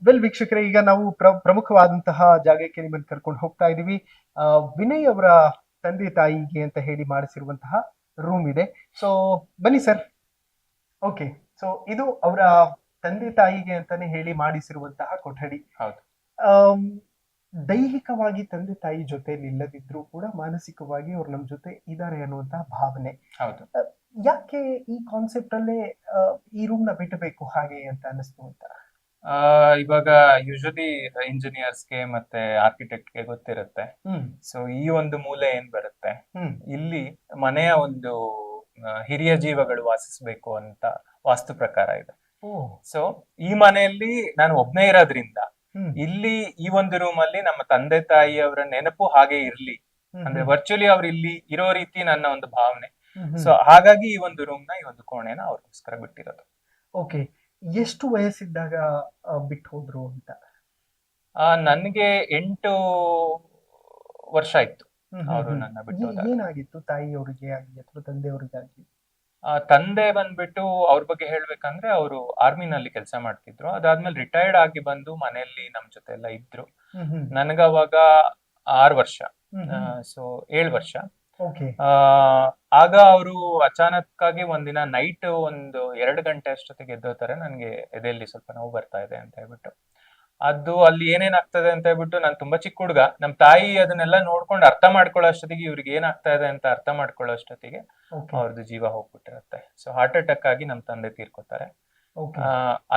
Well ವೀಕ್ಷಕರೇ, ಈಗ ನಾವು ಪ್ರಮುಖವಾದಂತಹ ಜಾಗಕ್ಕೆ ನಿಮ್ಮನ್ನು ಕರ್ಕೊಂಡು ಹೋಗ್ತಾ ಇದೀವಿ. ವಿನಯ್ ಅವರ ತಂದೆ ತಾಯಿಗೆ ಅಂತ ಹೇಳಿ ಮಾಡಿಸಿರುವಂತಹ ರೂಮ್ ಇದೆ. ಸೊ ಬನ್ನಿ ಸರ್. ಓಕೆ, ಸೊ ಇದು ಅವರ ತಂದೆ ತಾಯಿಗೆ ಅಂತಾನೆ ಹೇಳಿ ಮಾಡಿಸಿರುವಂತಹ ಕೊಠಡಿ. ಹೌದು. ಆಮ್, ದೈಹಿಕವಾಗಿ ತಂದೆ ತಾಯಿ ಜೊತೆಲಿ ಇಲ್ಲದಿದ್ರೂ ಕೂಡ ಮಾನಸಿಕವಾಗಿ ಅವ್ರು ನಮ್ಮ ಜೊತೆ ಇದ್ದಾರೆ ಅನ್ನುವಂತಹ ಭಾವನೆ. ಹೌದು. ಯಾಕೆ ಈ ಕಾನ್ಸೆಪ್ಟ್ ಅಲ್ಲೇ ಈ ರೂಮ್ ನ ಬಿಟ್ಟಬೇಕು ಹಾಗೆ ಅಂತ ಅನಿಸ್ತು ಅಂತ? ಇವಾಗ ಯೂಶಲಿ ಇಂಜಿನಿಯರ್ಸ್ಗೆ ಮತ್ತೆ ಆರ್ಕಿಟೆಕ್ಟ್ಗೆ ಗೊತ್ತಿರುತ್ತೆ. ಸೊ ಈ ಒಂದು ಮೂಲೆ ಏನ್ ಬರುತ್ತೆ, ಇಲ್ಲಿ ಮನೆಯ ಒಂದು ಹಿರಿಯ ಜೀವಗಳು ವಾಸಿಸ್ಬೇಕು ಅಂತ ವಾಸ್ತು ಪ್ರಕಾರ ಇದೆ. ಸೊ ಈ ಮನೆಯಲ್ಲಿ ನಾನು ಒಬ್ನೇ ಇರೋದ್ರಿಂದ ಇಲ್ಲಿ ಈ ಒಂದು ರೂಮ್ ಅಲ್ಲಿ ನಮ್ಮ ತಂದೆ ತಾಯಿಯವರ ನೆನಪು ಹಾಗೆ ಇರ್ಲಿ, ಅಂದ್ರೆ ವರ್ಚುಲಿ ಅವ್ರು ಇಲ್ಲಿ ಇರೋ ರೀತಿ ನನ್ನ ಒಂದು ಭಾವನೆ. ಸೊ ಹಾಗಾಗಿ ಈ ಒಂದು ರೂಮ್ ನ ಈ ಒಂದು ಕೋಣೆನ ಅವ್ರಿಗೋಸ್ಕರ ಬಿಟ್ಟಿರೋದು. ಓಕೆ, ಎಷ್ಟು ವಯಸ್ಸಿದ್ದಾಗ ಬಿಟ್ಟು ಹೋದ್ರು ಅಂತ? ನನ್ಗೆ 8 ವರ್ಷ ಇತ್ತು ಅವರು ನನ್ನ ಬಿಟ್ಟು ಹೋದಾಗ. ಏನಾಗಿತ್ತು ತಾಯಿಯವರಿಗೆ ಆಗ್ಲಿ ಅಥವಾ ತಂದೆಯವರಿಗೆ ಆಗ್ಲಿ? ತಂದೆ ಬಂದ್ಬಿಟ್ಟು ಅವ್ರ ಬಗ್ಗೆ ಹೇಳ್ಬೇಕಂದ್ರೆ ಅವರು ಆರ್ಮಿನಲ್ಲಿ ಕೆಲಸ ಮಾಡ್ತಿದ್ರು. ಅದಾದ್ಮೇಲೆ ರಿಟೈರ್ಡ್ ಆಗಿ ಬಂದು ಮನೆಯಲ್ಲಿ ನಮ್ ಜೊತೆ ಎಲ್ಲ ಇದ್ರು. ನನ್ಗ ಅವಾಗ 6 ವರ್ಷ, ಸೊ 7 ವರ್ಷ. ಆಗ ಅವರು ಅಚಾನಕ್ ಆಗಿ ಒಂದಿನ ನೈಟ್ ಒಂದು 2 ಗಂಟೆ ಅಷ್ಟೊತ್ತಿಗೆ ಎದ್ದೋತಾರೆ. ನನ್ಗೆ ಎದೆಯಲ್ಲಿ ಸ್ವಲ್ಪ ನೋವು ಬರ್ತಾ ಇದೆ ಅಂತ ಹೇಳ್ಬಿಟ್ಟು. ಅದು ಅಲ್ಲಿ ಏನೇನಾಗ್ತದೆ ಅಂತ ಹೇಳ್ಬಿಟ್ಟು, ನಾನು ತುಂಬಾ ಚಿಕ್ಕ ಹುಡುಗ, ನಮ್ ತಾಯಿ ಅದನ್ನೆಲ್ಲ ನೋಡ್ಕೊಂಡು ಅರ್ಥ ಮಾಡ್ಕೊಳ್ಳೋ ಅಷ್ಟೊತ್ತಿಗೆ ಇವ್ರಿಗೆ ಏನಾಗ್ತಾ ಇದೆ ಅಂತ ಅರ್ಥ ಮಾಡ್ಕೊಳ್ಳೋ ಅಷ್ಟೊತ್ತಿಗೆ ಅವ್ರದ್ದು ಜೀವ ಹೋಗ್ಬಿಟ್ಟಿರುತ್ತೆ. ಸೊ ಹಾರ್ಟ್ ಅಟ್ಯಾಕ್ ಆಗಿ ನಮ್ ತಂದೆ ತೀರ್ಕೊತಾರೆ.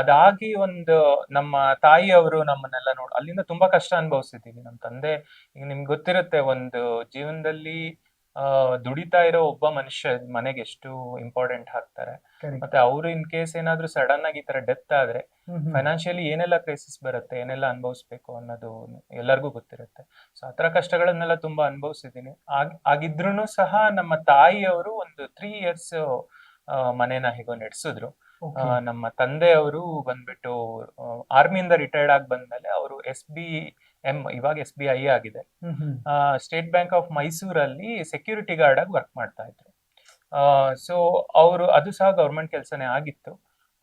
ಅದಾಗಿ ಒಂದು ನಮ್ಮ ತಾಯಿ ಅವರು ನಮ್ಮನ್ನೆಲ್ಲ ಅಲ್ಲಿಂದ ತುಂಬಾ ಕಷ್ಟ ಅನುಭವಿಸಿದೀವಿ. ನಮ್ ತಂದೆ, ಈಗ ನಿಮ್ಗೆ ಗೊತ್ತಿರುತ್ತೆ, ಒಂದು ಜೀವನದಲ್ಲಿ ದುಡಿತಾ ಇರೋ ಒಬ್ಬ ಮನುಷ್ಯ ಮನೆಗೆ ಎಷ್ಟು ಇಂಪಾರ್ಟೆಂಟ್ ಹಾಕ್ತಾರೆ. ಮತ್ತೆ ಅವರು ಇನ್ ಕೇಸ್ ಏನಾದ್ರು ಸಡನ್ ಆಗಿ ಈ ತರ ಡೆತ್ ಆದ್ರೆ ಫೈನಾನ್ಷಿಯಲಿ ಏನೆಲ್ಲ ಕ್ರೈಸಿಸ್ ಬರುತ್ತೆ, ಏನೆಲ್ಲ ಅನುಭವಿಸ್ಬೇಕು ಅನ್ನೋದು ಎಲ್ಲರಿಗೂ ಗೊತ್ತಿರುತ್ತೆ. ಸೊ ಆತರ ಕಷ್ಟಗಳನ್ನೆಲ್ಲ ತುಂಬಾ ಅನುಭವಿಸಿದೀನಿ. ಆಗಿದ್ರೂ ಸಹ ನಮ್ಮ ತಾಯಿಯವರು ಒಂದು 3 years ಮನೇನ ಹೇಗೋ ನಡೆಸಿದ್ರು. ನಮ್ಮ ತಂದೆಯವರು ಬಂದ್ಬಿಟ್ಟು ಆರ್ಮಿಯಿಂದ ರಿಟೈರ್ಡ್ ಆಗಿ ಬಂದ್ಮೇಲೆ ಅವರು SBM, ಇವಾಗ SBI ಆಗಿದೆ, ಸ್ಟೇಟ್ ಬ್ಯಾಂಕ್ ಆಫ್ ಮೈಸೂರಲ್ಲಿ ಸೆಕ್ಯೂರಿಟಿ ಗಾರ್ಡ್ ಆಗಿ ವರ್ಕ್ ಮಾಡ್ತಾ ಇದ್ರು. ಸೊ ಅವರು, ಅದು ಸಹ ಗೌರ್ಮೆಂಟ್ ಕೆಲಸನೇ ಆಗಿತ್ತು.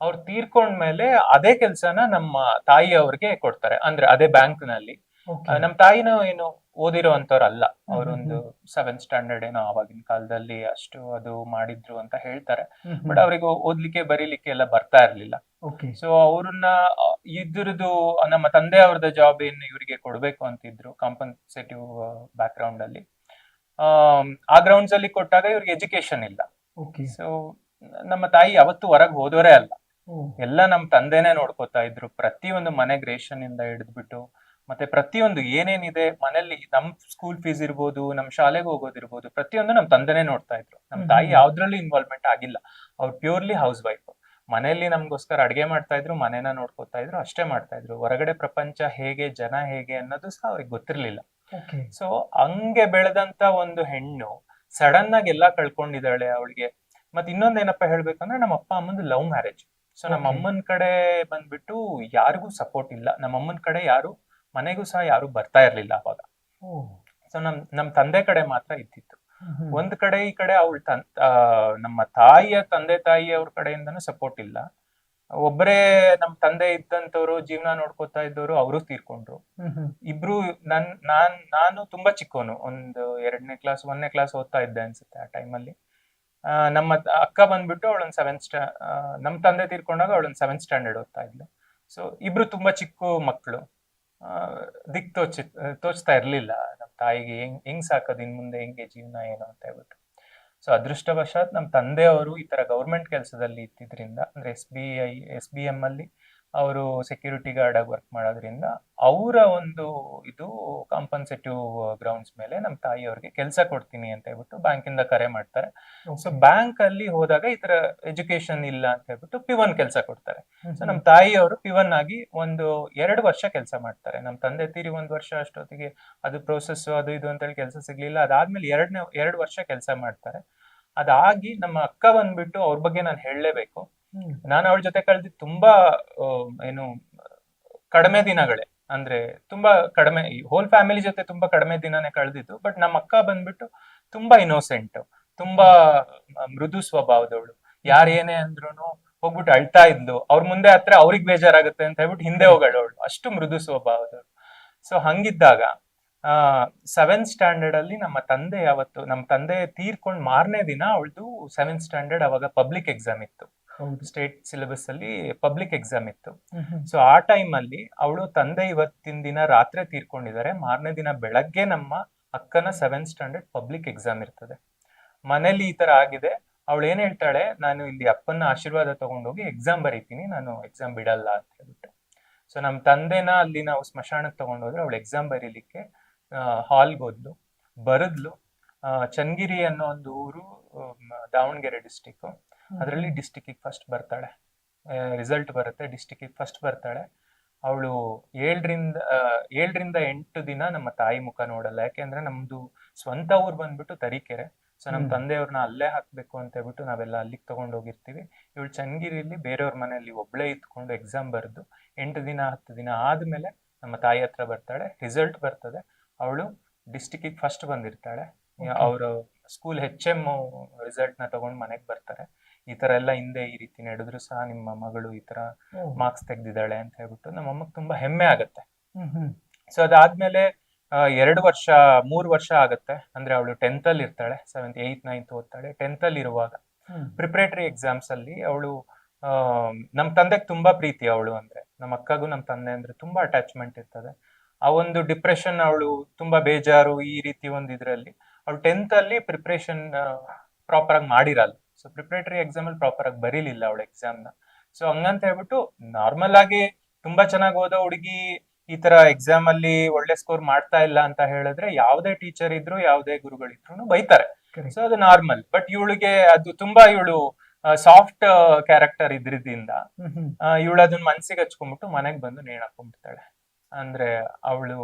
ಅವ್ರು ತೀರ್ಕೊಂಡ್ಮೇಲೆ ಅದೇ ಕೆಲ್ಸನ ನಮ್ಮ ತಾಯಿ ಅವ್ರಿಗೆ ಕೊಡ್ತಾರೆ, ಅಂದ್ರೆ ಅದೇ ಬ್ಯಾಂಕ್ ನಲ್ಲಿ. ನಮ್ ತಾಯಿನೂ ಏನು ಓದಿರೋ ಅಂತವ್ರಲ್ಲ, ಅವರೊಂದು 7th ಸ್ಟ್ಯಾಂಡರ್ಡ್ ಏನೋ ಆವಾಗಿನ ಕಾಲದಲ್ಲಿ ಅಷ್ಟು ಅದು ಮಾಡಿದ್ರು ಅಂತ ಹೇಳ್ತಾರೆ. ಬಟ್ ಅವ್ರಿಗೆ ಓದ್ಲಿಕ್ಕೆ ಬರೀಲಿಕ್ಕೆ ಎಲ್ಲ ಬರ್ತಾ ಇರ್ಲಿಲ್ಲ. ಸೊ ಅವ್ರನ್ನ ಇದ್ರದ್ದು ನಮ್ಮ ತಂದೆ ಅವ್ರದ್ದು ಜಾಬ್ ಏನ್ ಇವರಿಗೆ ಕೊಡ್ಬೇಕು ಅಂತಿದ್ರು, ಕಾಂಪನ್ಸೇಟಿವ್ ಬ್ಯಾಕ್ ಗ್ರೌಂಡ್ ಅಲ್ಲಿ. ಆ ಗ್ರೌಂಡ್ಸ್ ಅಲ್ಲಿ ಕೊಟ್ಟಾಗ ಇವ್ರಿಗೆ ಎಜುಕೇಶನ್ ಇಲ್ಲ. ಸೊ ನಮ್ಮ ತಾಯಿ ಯಾವತ್ತು ಹೊರಗೆ ಹೋದವರೇ ಅಲ್ಲ, ಎಲ್ಲ ನಮ್ ತಂದೆನೆ ನೋಡ್ಕೋತಾ ಇದ್ರು. ಪ್ರತಿಯೊಂದು ಮನೆಗ್ ರೇಷನ್ ಇಂದ ಹಿಡಿದ್ಬಿಟ್ಟು ಮತ್ತೆ ಪ್ರತಿಯೊಂದು ಏನೇನಿದೆ ಮನೇಲಿ, ನಮ್ ಸ್ಕೂಲ್ ಫೀಸ್ ಇರ್ಬೋದು, ನಮ್ ಶಾಲೆಗೆ ಹೋಗೋದಿರ್ಬೋದು, ಪ್ರತಿಯೊಂದು ನಮ್ ತಂದೆನೆ ನೋಡ್ತಾ ಇದ್ರು. ನಮ್ ತಾಯಿ ಯಾವ್ದ್ರಲ್ಲೂ ಇನ್ವಾಲ್ವ್ಮೆಂಟ್ ಆಗಿಲ್ಲ. ಅವ್ರು ಪ್ಯೂರ್ಲಿ ಹೌಸ್ ವೈಫ್. ಮನೆಯಲ್ಲಿ ನಮ್ಗೋಸ್ಕರ ಅಡ್ಗೆ ಮಾಡ್ತಾ ಇದ್ರು, ಮನೇನ ನೋಡ್ಕೋತಾ ಇದ್ರು, ಅಷ್ಟೇ ಮಾಡ್ತಾ ಇದ್ರು. ಹೊರಗಡೆ ಪ್ರಪಂಚ ಹೇಗೆ, ಜನ ಹೇಗೆ ಅನ್ನೋದು ಸಹ ಅವ್ರಿಗೆ ಗೊತ್ತಿರ್ಲಿಲ್ಲ. ಸೊ ಹಂಗೆ ಬೆಳೆದಂತ ಒಂದು ಹೆಣ್ಣು ಸಡನ್ ಆಗಿ ಎಲ್ಲಾ ಕಳ್ಕೊಂಡಿದ್ದಾಳೆ ಅವಳಿಗೆ. ಮತ್ ಇನ್ನೊಂದೇನಪ್ಪ ಹೇಳ್ಬೇಕಂದ್ರೆ, ನಮ್ಮ ಅಪ್ಪ ಅಮ್ಮಂದು ಲವ್ ಮ್ಯಾರೇಜ್. ಸೊ ನಮ್ಮ ಅಮ್ಮನ ಕಡೆ ಬಂದ್ಬಿಟ್ಟು ಯಾರಿಗೂ ಸಪೋರ್ಟ್ ಇಲ್ಲ. ನಮ್ಮ ಅಮ್ಮನ ಕಡೆ ಯಾರು, ಮನೆಗೂ ಸಹ ಯಾರು ಬರ್ತಾ ಇರ್ಲಿಲ್ಲ ಅವಾಗ. ಸೊ ನಮ್ ತಂದೆ ಕಡೆ ಮಾತ್ರ ಇದ್ದಿತ್ತು. ಒಂದ್ ಕಡೆ ಈ ಕಡೆ ಅವಳ ನಮ್ಮ ತಾಯಿಯ ತಂದೆ ತಾಯಿ ಅವ್ರ ಕಡೆಯಿಂದನೂ ಸಪೋರ್ಟ್ ಇಲ್ಲ. ಒಬ್ಬರೇ ನಮ್ ತಂದೆ ಇದ್ದಂತವ್ರು, ಜೀವನ ನೋಡ್ಕೋತಾ ಇದ್ದವ್ರು, ಅವರು ತೀರ್ಕೊಂಡ್ರು. ಇಬ್ರು ನಾನು ತುಂಬಾ ಚಿಕ್ಕವನು, ಒಂದು 2ನೇ ಕ್ಲಾಸ್ 1ನೇ ಕ್ಲಾಸ್ ಓದ್ತಾ ಇದ್ದೆ ಅನ್ಸುತ್ತೆ ಆ ಟೈಮಲ್ಲಿ. ನಮ್ಮ ಅಕ್ಕ ಬಂದ್ಬಿಟ್ಟು ಅವಳೊಂದ್ 7th ನಮ್ ತಂದೆ ತೀರ್ಕೊಂಡಾಗ ಅವಳೊಂದ್ 7th ಸ್ಟ್ಯಾಂಡರ್ಡ್ ಓದ್ತಾ ಇದ್ಲು. ಸೊ ಇಬ್ರು ತುಂಬಾ ಚಿಕ್ಕ ಮಕ್ಕಳು. ದಿಕ್ ತೋಚ್ತಾ ಇರ್ಲಿಲ್ಲ ನಮ್ ತಾಯಿಗೆ, ಹೆಂಗ್ ಸಾಕೋದು, ಇನ್ ಮುಂದೆ ಹೆಂಗೆ ಜೀವನ ಏನು ಅಂತ ಹೇಳ್ಬಿಟ್ಟು. ಸೊ ಅದೃಷ್ಟವಶಾತ್ ನಮ್ ತಂದೆಯವರು ಈ ತರ ಗೌರ್ಮೆಂಟ್ ಕೆಲಸದಲ್ಲಿ ಇದ್ದಿದ್ರಿಂದ, ಅಂದ್ರೆ SBM ಅಲ್ಲಿ ಅವರು ಸೆಕ್ಯೂರಿಟಿ ಗಾರ್ಡ್ ಆಗಿ ವರ್ಕ್ ಮಾಡೋದ್ರಿಂದ, ಅವರ ಒಂದು ಇದು ಕಾಂಪನ್ಸೇಟಿವ್ ಗ್ರೌಂಡ್ಸ್ ಮೇಲೆ ನಮ್ ತಾಯಿ ಅವ್ರಿಗೆ ಕೆಲಸ ಕೊಡ್ತೀನಿ ಅಂತ ಹೇಳ್ಬಿಟ್ಟು ಬ್ಯಾಂಕ್ ಇಂದ ಕರೆ ಮಾಡ್ತಾರೆ. ಸೊ ಬ್ಯಾಂಕ್ ಅಲ್ಲಿ ಹೋದಾಗ ಈ ತರ ಎಜುಕೇಶನ್ ಇಲ್ಲ ಅಂತ ಹೇಳ್ಬಿಟ್ಟು ಪಿವನ್ ಕೆಲಸ ಕೊಡ್ತಾರೆ. ಸೊ ನಮ್ ತಾಯಿ ಅವರು ಪಿವನ್ ಆಗಿ ಒಂದು 2 ವರ್ಷ ಕೆಲಸ ಮಾಡ್ತಾರೆ. ನಮ್ ತಂದೆ ತೀರಿ 1 ವರ್ಷ ಅಷ್ಟೊತ್ತಿಗೆ ಅದು ಪ್ರೋಸೆಸ್ ಅದು ಇದು ಅಂತ ಹೇಳಿ ಕೆಲಸ ಸಿಗ್ಲಿಲ್ಲ. ಅದಾದ್ಮೇಲೆ 2 ವರ್ಷ ಕೆಲಸ ಮಾಡ್ತಾರೆ. ಅದಾಗಿ ನಮ್ಮ ಅಕ್ಕ ಬಂದ್ಬಿಟ್ಟು, ಅವ್ರ ಬಗ್ಗೆ ನಾನು ಹೇಳಲೇಬೇಕು. ನಾನು ಅವಳ ಜೊತೆ ಕಳೆದಿದ್ದು ತುಂಬಾ ಏನು ಕಡಿಮೆ ದಿನಗಳೇ, ಅಂದ್ರೆ ತುಂಬಾ ಕಡಿಮೆ, ಹೋಲ್ ಫ್ಯಾಮಿಲಿ ಜೊತೆ ತುಂಬಾ ಕಡಿಮೆ ದಿನನೇ ಕಳೆದಿದ್ದು. ಬಟ್ ನಮ್ಮ ಅಕ್ಕ ಬಂದ್ಬಿಟ್ಟು ತುಂಬಾ ಇನ್ನೋಸೆಂಟ್, ತುಂಬಾ ಮೃದು ಸ್ವಭಾವದವಳು. ಯಾರೇನೇ ಅಂದ್ರೂ ಹೋಗ್ಬಿಟ್ಟು ಅಳ್ತಾ ಇದ್ಲು. ಅವ್ರ ಮುಂದೆ ಹತ್ರ ಅವ್ರಿಗೆ ಬೇಜಾರಾಗುತ್ತೆ ಅಂತ ಹೇಳ್ಬಿಟ್ಟು ಹಿಂದೆ ಹೋಗಳವಳು, ಅಷ್ಟು ಮೃದು ಸ್ವಭಾವದವಳು. ಸೊ ಹಂಗಿದ್ದಾಗ ಸೆವೆಂತ್ ಸ್ಟ್ಯಾಂಡರ್ಡ್ ಅಲ್ಲಿ ನಮ್ಮ ತಂದೆ ತೀರ್ಕೊಂಡ್ ಮಾರನೇ ದಿನ ಅವಳದು ಸೆವೆಂತ್ ಸ್ಟ್ಯಾಂಡರ್ಡ್, ಅವಾಗ ಪಬ್ಲಿಕ್ ಎಕ್ಸಾಮ್ ಇತ್ತು. ಸ್ಟೇಟ್ ಸಿಲೆಬಸ್ ಅಲ್ಲಿ ಪಬ್ಲಿಕ್ ಎಕ್ಸಾಮ್ ಇತ್ತು. ಸೊ ಆ ಟೈಮ್ ಅಲ್ಲಿ ಅವಳು ತಂದೆ ಇವತ್ತಿನ ದಿನ ರಾತ್ರಿ ತೀರ್ಕೊಂಡಿದ್ದಾರೆ, ಮಾರನೇ ದಿನ ಬೆಳಗ್ಗೆ ನಮ್ಮ ಅಕ್ಕನ ಸೆವೆಂತ್ ಸ್ಟ್ಯಾಂಡರ್ಡ್ ಪಬ್ಲಿಕ್ ಎಕ್ಸಾಮ್ ಇರ್ತದೆ. ಮನೇಲಿ ಈ ತರ ಆಗಿದೆ. ಅವಳು ಏನ್ ಹೇಳ್ತಾಳೆ, ನಾನು ಇಲ್ಲಿ ಅಪ್ಪನ ಆಶೀರ್ವಾದ ತಗೊಂಡೋಗಿ ಎಕ್ಸಾಮ್ ಬರೀತೀನಿ, ನಾನು ಎಕ್ಸಾಮ್ ಬಿಡಲ್ಲ ಅಂತ ಹೇಳ್ಬಿಟ್ಟು. ಸೊ ನಮ್ ತಂದೆನ ಅಲ್ಲಿ ನಾವು ಸ್ಮಶಾನಕ್ಕೆ ತಗೊಂಡೋದ್ರೆ ಅವಳು ಎಕ್ಸಾಮ್ ಬರೀಲಿಕ್ಕೆ ಹಾಲ್ಗೆ ಹೋದ್ಲು, ಬರದ್ಲು. ಚನ್ನಗಿರಿ ಅನ್ನೋ ಒಂದು ಊರು, ದಾವಣಗೆರೆ ಡಿಸ್ಟಿಕ್. ಅದರಲ್ಲಿ ಡಿಸ್ಟಿಕ್ ಫಸ್ಟ್ ಬರ್ತಾಳೆ, ರಿಸಲ್ಟ್ ಬರುತ್ತೆ, ಡಿಸ್ಟಿಕ್ ಫಸ್ಟ್ ಬರ್ತಾಳೆ. ಅವಳು 7 ರಿಂದ 8 ದಿನ ನಮ್ಮ ತಾಯಿ ಮುಖ ನೋಡಲ್ಲ. ಯಾಕೆಂದ್ರೆ ನಮ್ದು ಸ್ವಂತ ಊರ್ ಬಂದ್ಬಿಟ್ಟು ತರೀಕೆರೆ. ಸೊ ನಮ್ ತಂದೆಯವ್ರನ್ನ ಅಲ್ಲೇ ಹಾಕ್ಬೇಕು ಅಂತ ಹೇಳ್ಬಿಟ್ಟು ನಾವೆಲ್ಲ ಅಲ್ಲಿಗೆ ತಗೊಂಡೋಗಿರ್ತೀವಿ. ಇವಳು ಚನ್ನಗಿರಿಯಲ್ಲಿ ಬೇರೆಯವ್ರ ಮನೆಯಲ್ಲಿ ಒಬ್ಳೆ ಇತ್ಕೊಂಡು ಎಕ್ಸಾಮ್ ಬರೆದು 8 ದಿನ 10 ದಿನ ಆದ್ಮೇಲೆ ನಮ್ಮ ತಾಯಿ ಹತ್ರ ಬರ್ತಾಳೆ. ರಿಸಲ್ಟ್ ಬರ್ತದೆ, ಅವಳು ಡಿಸ್ಟಿಕ್ ಫಸ್ಟ್ ಬಂದಿರ್ತಾಳೆ. ಅವರು ಸ್ಕೂಲ್ HM ರಿಸಲ್ಟ್ ನ ತಗೊಂಡ್ ಮನೆಗ್ ಬರ್ತಾರೆ. ಈ ತರ ಎಲ್ಲ ಹಿಂದೆ ಈ ರೀತಿ ನಡೆದ್ರು ಸಹ ನಿಮ್ಮ ಮಗಳು ಈ ತರ ಮಾರ್ಕ್ಸ್ ತೆಗ್ದಿದ್ದಾಳೆ ಅಂತ ಹೇಳ್ಬಿಟ್ಟು ನಮ್ಮ ಅಮ್ಮಗ್ ತುಂಬಾ ಹೆಮ್ಮೆ ಆಗತ್ತೆ. ಸೊ ಅದಾದ್ಮೇಲೆ 3 ವರ್ಷ ಆಗತ್ತೆ. ಅಂದ್ರೆ ಅವಳು 10th ಅಲ್ಲಿ ಇರ್ತಾಳೆ, 7th 8th 9th ಓದ್ತಾಳೆ. 10th ಅಲ್ಲಿ ಇರುವಾಗ ಪ್ರಿಪರೇಟರಿ ಎಕ್ಸಾಮ್ಸ್ ಅಲ್ಲಿ ಅವಳು ನಮ್ ತಂದೆಗೆ ತುಂಬಾ ಪ್ರೀತಿ ಅವಳು ಅಂದ್ರೆ. ನಮ್ಮ ಅಕ್ಕಗೂ ನಮ್ ತಂದೆ ಅಂದ್ರೆ ತುಂಬಾ ಅಟ್ಯಾಚ್ಮೆಂಟ್ ಇರ್ತದೆ. ಆ ಒಂದು ಡಿಪ್ರೆಷನ್, ಅವಳು ತುಂಬಾ ಬೇಜಾರು, ಈ ರೀತಿ ಒಂದು ಇದ್ರಲ್ಲಿ ಅವಳು 10th ಅಲ್ಲಿ ಪ್ರಿಪರೇಷನ್ ಪ್ರಾಪರ್ ಆಗಿ ಮಾಡಿರಲ್ಲ. ಸೊ ಪ್ರಿಪರೇಟರಿ ಎಕ್ಸಾಮ್ ಅಲ್ಲಿ ಪ್ರಾಪರ್ ಆಗಿ ಬರೀಲಿಲ್ಲ ಅವಳ ಎಕ್ಸಾಮ್ ನ. ಸೊ ಹಂಗಂತ ಹೇಳ್ಬಿಟ್ಟು ನಾರ್ಮಲ್ ಆಗಿ ತುಂಬಾ ಚೆನ್ನಾಗಿ ಓದೋ ಹುಡುಗಿ ಈ ತರ ಎಕ್ಸಾಮ್ ಅಲ್ಲಿ ಒಳ್ಳೆ ಸ್ಕೋರ್ ಮಾಡ್ತಾ ಇಲ್ಲ ಅಂತ ಹೇಳಿದ್ರೆ ಯಾವ್ದೇ ಟೀಚರ್ ಇದ್ರು ಯಾವ್ದೇ ಗುರುಗಳಿದ್ರು ಬೈತಾರೆ. ಸೊ ಅದು ನಾರ್ಮಲ್. ಬಟ್ ಇವಳಿಗೆ ಅದು ತುಂಬಾ, ಇವಳು ಸಾಫ್ಟ್ ಕ್ಯಾರೆಕ್ಟರ್ ಇದ್ರಿಂದ ಇವಳು ಅದನ್ನ ಮನ್ಸಿಗೆ ಹಚ್ಕೊಂಡ್ಬಿಟ್ಟು ಮನೆಗ್ ಬಂದು ನೇಣ್ ಹಾಕೊಂಡ್ಬಿಡ್ತಾಳೆ. ಅಂದ್ರೆ ಅವಳು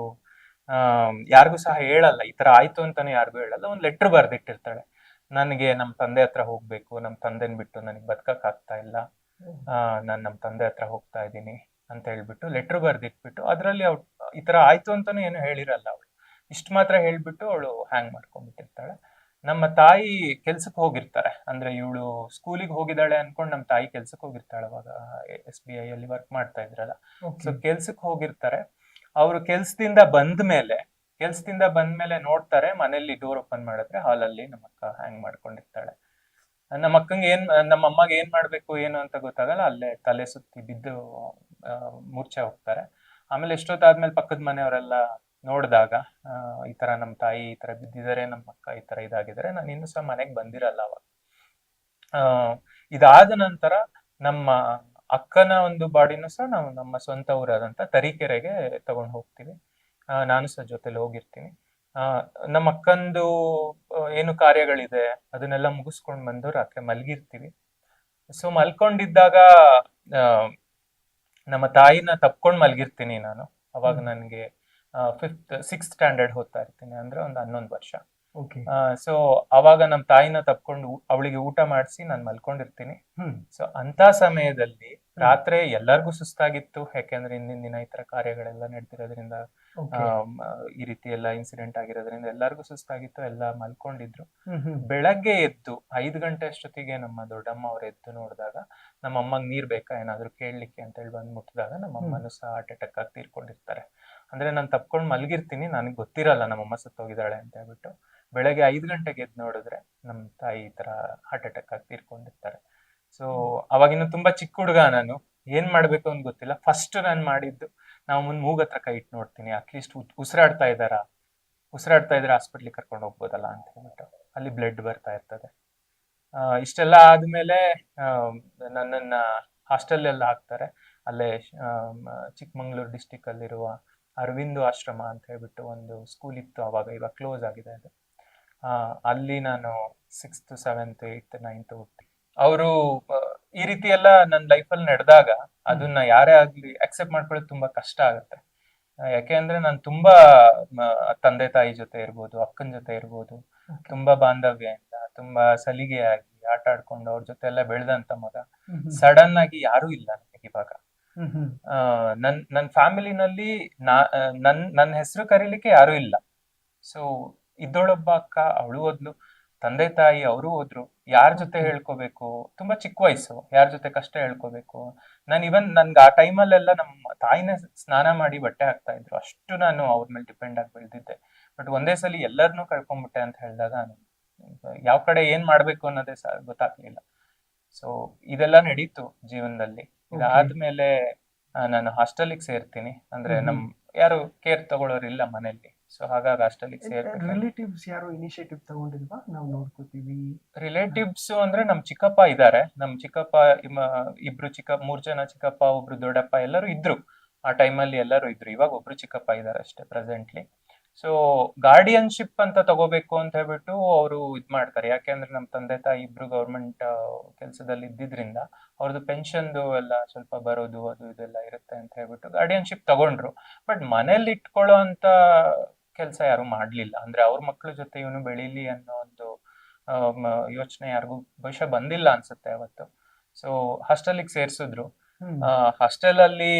ಯಾರಿಗೂ ಸಹ ಹೇಳಲ್ಲ, ಈ ತರ ಆಯ್ತು ಅಂತಾನೆ ಯಾರಿಗೂ ಹೇಳಲ್ಲ. ಒಂದ್ ಲೆಟರ್ ಬರ್ದಿಟ್ಟಿರ್ತಾಳೆ, ನನಗೆ ನಮ್ ತಂದೆ ಹತ್ರ ಹೋಗ್ಬೇಕು, ನಮ್ ತಂದೆನ್ ಬಿಟ್ಟು ನನಗೆ ಬದುಕಕ್ ಆಗ್ತಾ ಇಲ್ಲ, ನಾನ್ ನಮ್ ತಂದೆ ಹತ್ರ ಹೋಗ್ತಾ ಇದ್ದೀನಿ ಅಂತ ಹೇಳ್ಬಿಟ್ಟು ಲೆಟರ್ ಬರ್ದಿಟ್ಬಿಟ್ಟು, ಅದ್ರಲ್ಲಿ ಅವಳು ಈ ತರ ಆಯ್ತು ಅಂತಾನು ಏನು ಹೇಳಿರಲ್ಲ. ಅವಳು ಇಷ್ಟ ಮಾತ್ರ ಹೇಳ್ಬಿಟ್ಟು ಅವಳು ಹ್ಯಾಂಗ್ ಮಾಡ್ಕೊಂಡ್ಬಿಟ್ಟಿರ್ತಾಳೆ. ನಮ್ಮ ತಾಯಿ ಕೆಲ್ಸಕ್ಕೆ ಹೋಗಿರ್ತಾರೆ. ಅಂದ್ರೆ ಇವಳು ಸ್ಕೂಲಿಗೆ ಹೋಗಿದ್ದಾಳೆ ಅನ್ಕೊಂಡ್ ನಮ್ಮ ತಾಯಿ ಕೆಲ್ಸಕ್ಕೆ ಹೋಗಿರ್ತಾಳೆ. ಅವಾಗ SBI ಅಲ್ಲಿ ವರ್ಕ್ ಮಾಡ್ತಾ ಇದ್ರಲ್ಲ. ಸೊ ಕೆಲ್ಸಕ್ಕೆ ಹೋಗಿರ್ತಾರೆ. ಅವರು ಕೆಲ್ಸದಿಂದ ಬಂದ್ಮೇಲೆ ನೋಡ್ತಾರೆ, ಮನೇಲಿ ಡೋರ್ ಓಪನ್ ಮಾಡಿದ್ರೆ ಹಾಲಲ್ಲಿ ನಮ್ಮ ಅಕ್ಕ ಹ್ಯಾಂಗ್ ಮಾಡ್ಕೊಂಡಿರ್ತಾಳೆ. ನಮ್ಮ ಅಕ್ಕಂಗೆ ನಮ್ಮ ಅಮ್ಮಗೆ ಏನ್ ಮಾಡ್ಬೇಕು ಏನು ಅಂತ ಗೊತ್ತಾಗಲ್ಲ. ಅಲ್ಲೇ ತಲೆ ಸುತ್ತಿ ಬಿದ್ದು ಮೂರ್ಛೆ ಹೋಗ್ತಾರೆ. ಆಮೇಲೆ ಎಷ್ಟೊತ್ತಾದ್ಮೇಲೆ ಪಕ್ಕದ ಮನೆಯವರೆಲ್ಲ ನೋಡಿದಾಗ ಈ ತರ ನಮ್ಮ ತಾಯಿ ಈ ತರ ಬಿದ್ದಿದ್ದಾರೆ, ನಮ್ಮ ಅಕ್ಕ ಈ ತರ ಇದಾಗಿದ್ದಾರೆ. ನಾನು ಇನ್ನೂ ಸಹ ಮನೆಗ್ ಬಂದಿರಲ್ಲ ಅವಾಗ. ಇದಾದ ನಂತರ ನಮ್ಮ ಅಕ್ಕನ ಒಂದು ಬಾಡಿನೂ ಸಹ ನಾವು ನಮ್ಮ ಸ್ವಂತ ಊರಾದಂತ ತರೀಕೆರೆಗೆ ತಗೊಂಡ್ ಹೋಗ್ತೀವಿ. ನಾನು ಸಹ ಜೊತೆಲಿ ಹೋಗಿರ್ತೀನಿ. ನಮ್ಮ ಅಕ್ಕಂದು ಏನು ಕಾರ್ಯಗಳಿದೆ ಅದನ್ನೆಲ್ಲ ಮುಗಿಸ್ಕೊಂಡ್ ಬಂದು ರಾತ್ರಿ ಮಲ್ಗಿರ್ತೀವಿ. ಸೊ ಮಲ್ಕೊಂಡಿದ್ದಾಗ ನಮ್ಮ ತಾಯಿನ ತಪ್ಕೊಂಡ್ ಮಲ್ಗಿರ್ತೀನಿ ನಾನು. ಅವಾಗ ನನ್ಗೆ 6th ಸ್ಟ್ಯಾಂಡರ್ಡ್ ಓದ್ತಾ ಇರ್ತೀನಿ, ಅಂದ್ರೆ ಒಂದು 11 ವರ್ಷ. ಸೊ ಅವಾಗ ನಮ್ ತಾಯಿನ ತಪ್ಕೊಂಡು ಅವಳಿಗೆ ಊಟ ಮಾಡಿಸಿ ನಾನು ಮಲ್ಕೊಂಡಿರ್ತೀನಿ. ಸೊ ಅಂತ ಸಮಯದಲ್ಲಿ ರಾತ್ರಿ ಎಲ್ಲರಿಗೂ ಸುಸ್ತಾಗಿತ್ತು. ಯಾಕೆಂದ್ರೆ ಹಿಂದಿನ ದಿನ ಈ ತರ ಕಾರ್ಯಗಳೆಲ್ಲ ನಡೆದಿರೋದ್ರಿಂದ, ಈ ರೀತಿ ಎಲ್ಲ ಇನ್ಸಿಡೆಂಟ್ ಆಗಿರೋದ್ರಿಂದ ಎಲ್ಲರಿಗೂ ಸುಸ್ತಾಗಿತ್ತು, ಎಲ್ಲ ಮಲ್ಕೊಂಡಿದ್ರು. ಬೆಳಗ್ಗೆ ಎದ್ದು 5 ಗಂಟೆ ಅಷ್ಟೊತ್ತಿಗೆ ನಮ್ಮ ದೊಡ್ಡಮ್ಮ ಅವ್ರು ಎದ್ದು ನೋಡಿದಾಗ, ನಮ್ಮ ಅಮ್ಮಂಗ್ ನೀರ್ ಬೇಕಾ ಏನಾದ್ರು ಕೇಳಲಿಕ್ಕೆ ಅಂತ ಹೇಳಿ ಬಂದ್ ಮುಟ್ಟಿದಾಗ ನಮ್ಮ ಅಮ್ಮನೂ ಸಹ ಹಾರ್ಟ್ ಅಟ್ಯಾಕ್ ಆಗಿ ತೀರ್ಕೊಂಡಿರ್ತಾರೆ. ಅಂದ್ರೆ ನಾನು ತಪ್ಕೊಂಡ್ ಮಲ್ಗಿರ್ತೀನಿ, ನನಗೆ ಗೊತ್ತಿರಲ್ಲ ನಮ್ಮಮ್ಮ ಸತ್ತೋಗಿದ್ದಾಳೆ ಅಂತ ಹೇಳ್ಬಿಟ್ಟು. ಬೆಳಗ್ಗೆ 5 ಗಂಟೆಗೆ ಎದ್ದು ನೋಡಿದ್ರೆ ನಮ್ಮ ತಾಯಿ ಈ ತರ ಹಾರ್ಟ್ ಅಟ್ಯಾಕ್ ಆಗಿ ತೀರ್ಕೊಂಡಿರ್ತಾರೆ. ಸೊ ಅವಾಗಿನ್ನು ತುಂಬಾ ಚಿಕ್ಕ ಹುಡುಗ ನಾನು, ಏನ್ ಮಾಡ್ಬೇಕು ಅಂತ ಗೊತ್ತಿಲ್ಲ. ಫಸ್ಟ್ ನಾನು ಮಾಡಿದ್ದು, ನಾವು ಮುಂದ್ ಮೂಗತ್ರ ಕೈ ಇಟ್ಟು ನೋಡ್ತೀನಿ, ಅಟ್ಲೀಸ್ಟ್ ಉಸಿರಾಡ್ತಾ ಇದ್ರೆ ಹಾಸ್ಪಿಟ್ಲಿಗೆ ಕರ್ಕೊಂಡು ಹೋಗ್ಬೋದಲ್ಲ ಅಂತ ಹೇಳ್ಬಿಟ್ಟು. ಅಲ್ಲಿ ಬ್ಲಡ್ ಬರ್ತಾ ಇರ್ತದೆ. ಇಷ್ಟೆಲ್ಲ ಆದ್ಮೇಲೆ ನನ್ನನ್ನ ಹಾಸ್ಟೆಲ್ ಎಲ್ಲ ಹಾಕ್ತಾರೆ. ಅಲ್ಲೇ ಚಿಕ್ಕಮಂಗ್ಳೂರು ಡಿಸ್ಟಿಕ್ ಅಲ್ಲಿರುವ ಅರವಿಂದ್ ಆಶ್ರಮ ಅಂತ ಹೇಳ್ಬಿಟ್ಟು ಒಂದು ಸ್ಕೂಲ್ ಇತ್ತು ಅವಾಗ, ಇವಾಗ ಕ್ಲೋಸ್ ಆಗಿದೆ ಅದು. ಅಲ್ಲಿ ನಾನು 6th 7th 8th 9th ಹೋಗ್ತೀನಿ. ಅವರು ಈ ರೀತಿ ಎಲ್ಲ ನನ್ನ ಲೈಫಲ್ಲಿ ನಡೆದಾಗ ಅದನ್ನ ಯಾರೇ ಆಗ್ಲಿ ಅಕ್ಸೆಪ್ಟ್ ಮಾಡ್ಕೊಳ್ಳೋದು ತುಂಬಾ ಕಷ್ಟ ಆಗುತ್ತೆ. ಯಾಕೆ ಅಂದ್ರೆ ನಾನು ತುಂಬಾ ತಂದೆ ತಾಯಿ ಜೊತೆ ಇರ್ಬೋದು, ಅಕ್ಕನ ಜೊತೆ ಇರ್ಬೋದು, ತುಂಬಾ ಬಾಂಧವ್ಯದಿಂದ, ತುಂಬಾ ಸಲಿಗೆಯಾಗಿ ಆಟ ಆಡ್ಕೊಂಡು ಅವ್ರ ಜೊತೆ ಎಲ್ಲ ಬೆಳೆದಂತ ಮಗ. ಸಡನ್ ಆಗಿ ಯಾರು ಇಲ್ಲ ನನಗೆ ಇವಾಗ. ನನ್ ಫ್ಯಾಮಿಲಿನಲ್ಲಿ ನನ್ನ ಹೆಸರು ಕರೀಲಿಕ್ಕೆ ಯಾರು ಇಲ್ಲ. ಸೊ ಇದ್ದೊಳೊಬ್ಬ ಅಕ್ಕ, ಅವಳು ಓದ್ಲು, ತಂದೆ ತಾಯಿ ಅವರು ಹೋದ್ರು, ಯಾರ ಜೊತೆ ಹೇಳ್ಕೋಬೇಕು, ತುಂಬಾ ಚಿಕ್ಕ ವಯಸ್ಸು, ಯಾರ ಜೊತೆ ಕಷ್ಟ ಹೇಳ್ಕೋಬೇಕು. ನಾನು ಇವನ್ ನನ್ಗೆ ಆ ಟೈಮಲ್ಲೆಲ್ಲ ನಮ್ಮ ತಾಯಿನೇ ಸ್ನಾನ ಮಾಡಿ ಬಟ್ಟೆ ಹಾಕ್ತಾ ಇದ್ರು, ಅಷ್ಟು ನಾನು ಅವ್ರ ಮೇಲೆ ಡಿಪೆಂಡ್ ಆಗಿ ಬೆಳೆದಿದ್ದೆ. ಬಟ್ ಒಂದೇ ಸಲ ಎಲ್ಲರನ್ನೂ ಕಳ್ಕೊಂಡ್ಬಿಟ್ಟೆ ಅಂತ ಹೇಳಿದಾಗ ಯಾವ ಕಡೆ ಏನ್ ಮಾಡ್ಬೇಕು ಅನ್ನೋದೇ ಗೊತ್ತಾಗ್ಲಿಲ್ಲ. ಸೊ ಇದೆಲ್ಲ ನಡೀತು ಜೀವನದಲ್ಲಿ. ಇದಾದ್ಮೇಲೆ ನಾನು ಹಾಸ್ಟೆಲಿಗೆ ಸೇರ್ತೀನಿ. ಅಂದ್ರೆ ನಮ್ ಯಾರು ಕೇರ್ ತಗೊಳ್ಳೋರಿಲ್ಲ ಮನೆಯಲ್ಲಿ, ಸೊ ಹಾಗಾಗಿ ಹಾಸ್ಟೆಲಿಗೆ ಸೇರ್ತೀನಿ. ರಿಲೇಟಿವ್ಸ್ ಯಾರು ಇನಿಷಿಯೇಟಿವ್ ತಗೊಂಡಿಲ್ವಾ, ನಾವು ನೋಡ್ಕೋತೀವಿ? ರಿಲೇಟಿವ್ಸ್ ಅಂದ್ರೆ ನಮ್ ಚಿಕ್ಕಪ್ಪ ಇದಾರೆ. ನಮ್ ಚಿಕ್ಕಪ್ಪ ಇಬ್ರು ಮೂರ್ ಜನ ಚಿಕ್ಕಪ್ಪ, ಒಬ್ರು ದೊಡ್ಡಪ್ಪ, ಎಲ್ಲರೂ ಇದ್ರು ಆ ಟೈಮಲ್ಲಿ, ಎಲ್ಲರೂ ಇದ್ರು. ಇವಾಗ ಒಬ್ರು ಚಿಕ್ಕಪ್ಪ ಇದಾರೆ ಅಷ್ಟೇ ಪ್ರೆಸೆಂಟ್ಲಿ. ಸೊ ಗಾರ್ಡಿಯನ್ಶಿಪ್ ಅಂತ ತಗೋಬೇಕು ಅಂತ ಹೇಳ್ಬಿಟ್ಟು ಅವರು ಇದ್ ಮಾಡ್ತಾರೆ. ಯಾಕೆಂದ್ರೆ ನಮ್ ತಂದೆ ತಾಯಿ ಇಬ್ರು ಗೌರ್ಮೆಂಟ್ ಕೆಲ್ಸದಲ್ಲಿ ಇದ್ದಿದ್ರಿಂದ ಅವ್ರದ್ದು ಪೆನ್ಷನ್ದು ಎಲ್ಲ ಸ್ವಲ್ಪ ಬರೋದು ಅದು ಇದೆಲ್ಲ ಇರುತ್ತೆ ಅಂತ ಹೇಳ್ಬಿಟ್ಟು ಗಾರ್ಡಿಯನ್ಶಿಪ್ ತಗೊಂಡ್ರು. ಬಟ್ ಮನೇಲಿ ಇಟ್ಕೊಳ್ಳೋ ಅಂತ ಕೆಲಸ ಯಾರು ಮಾಡ್ಲಿಲ್ಲ. ಅಂದ್ರೆ ಅವ್ರ ಮಕ್ಳ ಜೊತೆ ಇವನು ಬೆಳೀಲಿ ಅನ್ನೋ ಒಂದು ಯೋಚನೆ ಯಾರಿಗೂ ಬಹುಶಃ ಬಂದಿಲ್ಲ ಅನ್ಸುತ್ತೆ ಅವತ್ತು. ಸೊ ಹಾಸ್ಟೆಲಿಗೆ ಸೇರ್ಸಿದ್ರು. ಹಾಸ್ಟೆಲ್ ಅಲ್ಲಿ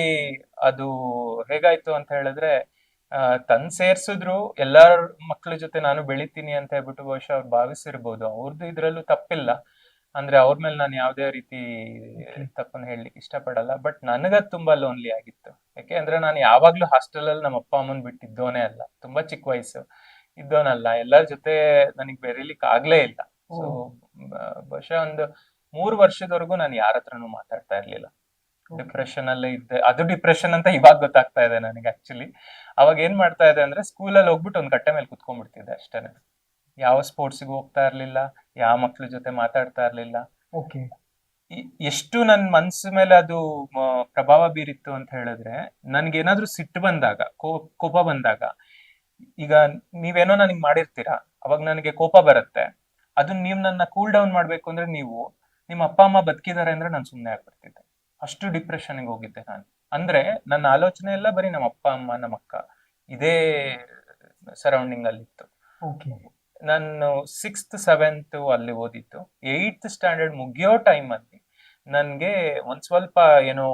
ಅದು ಹೇಗಾಯ್ತು ಅಂತ ಹೇಳಿದ್ರೆ, ತಂದ್ ಸೇರ್ಸಿದ್ರು, ಎಲ್ಲಾರ ಮಕ್ಳ ಜೊತೆ ನಾನು ಬೆಳಿತೀನಿ ಅಂತ ಹೇಳ್ಬಿಟ್ಟು ಬಹುಶಃ ಅವ್ರು ಭಾವಿಸಿರ್ಬೋದು. ಅವ್ರದ್ದು ಇದ್ರಲ್ಲೂ ತಪ್ಪಿಲ್ಲ. ಅಂದ್ರೆ ಅವ್ರ ಮೇಲೆ ನಾನು ಯಾವ್ದೇ ರೀತಿ ತಪ್ಪನ್ನು ಹೇಳಲಿಕ್ಕೆ ಇಷ್ಟಪಡಲ್ಲ. ಬಟ್ ನನಗದ್ ತುಂಬಾ ಲೋನ್ಲಿ ಆಗಿತ್ತು. ಯಾಕೆ ಅಂದ್ರೆ ನಾನು ಯಾವಾಗ್ಲೂ ಹಾಸ್ಟೆಲ್ ಅಲ್ಲಿ ನಮ್ಮ ಅಪ್ಪ ಅಮ್ಮನ್ ಬಿಟ್ಟಿದ್ದೋನೇ ಅಲ್ಲ, ತುಂಬಾ ಚಿಕ್ಕ ವಯಸ್ಸು ಇದ್ದೋನಲ್ಲ, ಎಲ್ಲರ ಜೊತೆ ನನಗ್ ಬೆರೀಲಿಕ್ಕೆ ಆಗ್ಲೇ ಇಲ್ಲ. ಸೊ ಬಹುಶಃ ಒಂದು 3 ವರ್ಷದವರೆಗೂ ನಾನು ಯಾರ ಹತ್ರನೂ ಮಾತಾಡ್ತಾ ಇರ್ಲಿಲ್ಲ. ಡಿಪ್ರೆಷನ್ ಅಲ್ಲೇ ಇದ್ದೆ. ಅದು ಡಿಪ್ರೆಷನ್ ಅಂತ ಇವಾಗ ಗೊತ್ತಾಗ್ತಾ ಇದೆ ನನಗೆ. ಆಕ್ಚುಲಿ ಅವಾಗ ಏನ್ ಮಾಡ್ತಾ ಇದೆ ಅಂದ್ರೆ, ಸ್ಕೂಲಲ್ಲಿ ಹೋಗ್ಬಿಟ್ಟು ಒಂದ್ ಕಟ್ಟೆ ಮೇಲೆ ಕುತ್ಕೊಂಡ್ಬಿಡ್ತಿದ್ದೆ ಅಷ್ಟೇನೆ. ಯಾವ ಸ್ಪೋರ್ಟ್ಸ್ಗೂ ಹೋಗ್ತಾ ಇರ್ಲಿಲ್ಲ, ಯಾವ ಮಕ್ಳ ಜೊತೆ ಮಾತಾಡ್ತಾ ಇರ್ಲಿಲ್ಲ. ಎಷ್ಟು ನನ್ ಮನ್ಸು ಮೇಲೆ ಅದು ಪ್ರಭಾವ ಬೀರಿತ್ತು ಅಂತ ಹೇಳಿದ್ರೆ, ನನ್ಗೇನಾದ್ರೂ ಸಿಟ್ಟು ಬಂದಾಗ, ಕೋಪ ಬಂದಾಗ, ಈಗ ನೀವೇನೋ ನನಗ್ ಮಾಡಿರ್ತೀರಾ, ಅವಾಗ ನನಗೆ ಕೋಪ ಬರುತ್ತೆ. ಅದನ್ನ ನೀವ್ ನನ್ನ ಕೂಲ್ ಡೌನ್ ಮಾಡ್ಬೇಕು ಅಂದ್ರೆ, ನೀವು ನಿಮ್ಮ ಅಪ್ಪ ಅಮ್ಮ ಬದುಕಿದ್ದಾರೆ ಅಂದ್ರೆ ನಾನು ಸುಮ್ನೆ ಆಗ್ಬಿಡ್ತಿದ್ದೆ. ಅಷ್ಟು ಡಿಪ್ರೆಷನ್ಗೆ ಹೋಗಿದ್ದೆ ನಾನು. ಅಂದ್ರೆ ನನ್ನ ಆಲೋಚನೆ ಎಲ್ಲ ಬರೀ ನಮ್ಮ ಅಪ್ಪ ಅಮ್ಮ ನಮ್ಮ ಅಕ್ಕ ಇದೇ ಸರೌಂಡಿಂಗ್ ಅಲ್ಲಿ ಇತ್ತು. ನಾನು 6th 7th ಅಲ್ಲಿ ಓದಿತ್ತು. 8th ಸ್ಟ್ಯಾಂಡರ್ಡ್ ಮುಗಿಯೋ ಟೈಮ್ ಅಲ್ಲಿ ನನ್ಗೆ ಒಂದ್ ಸ್ವಲ್ಪ ಏನೋ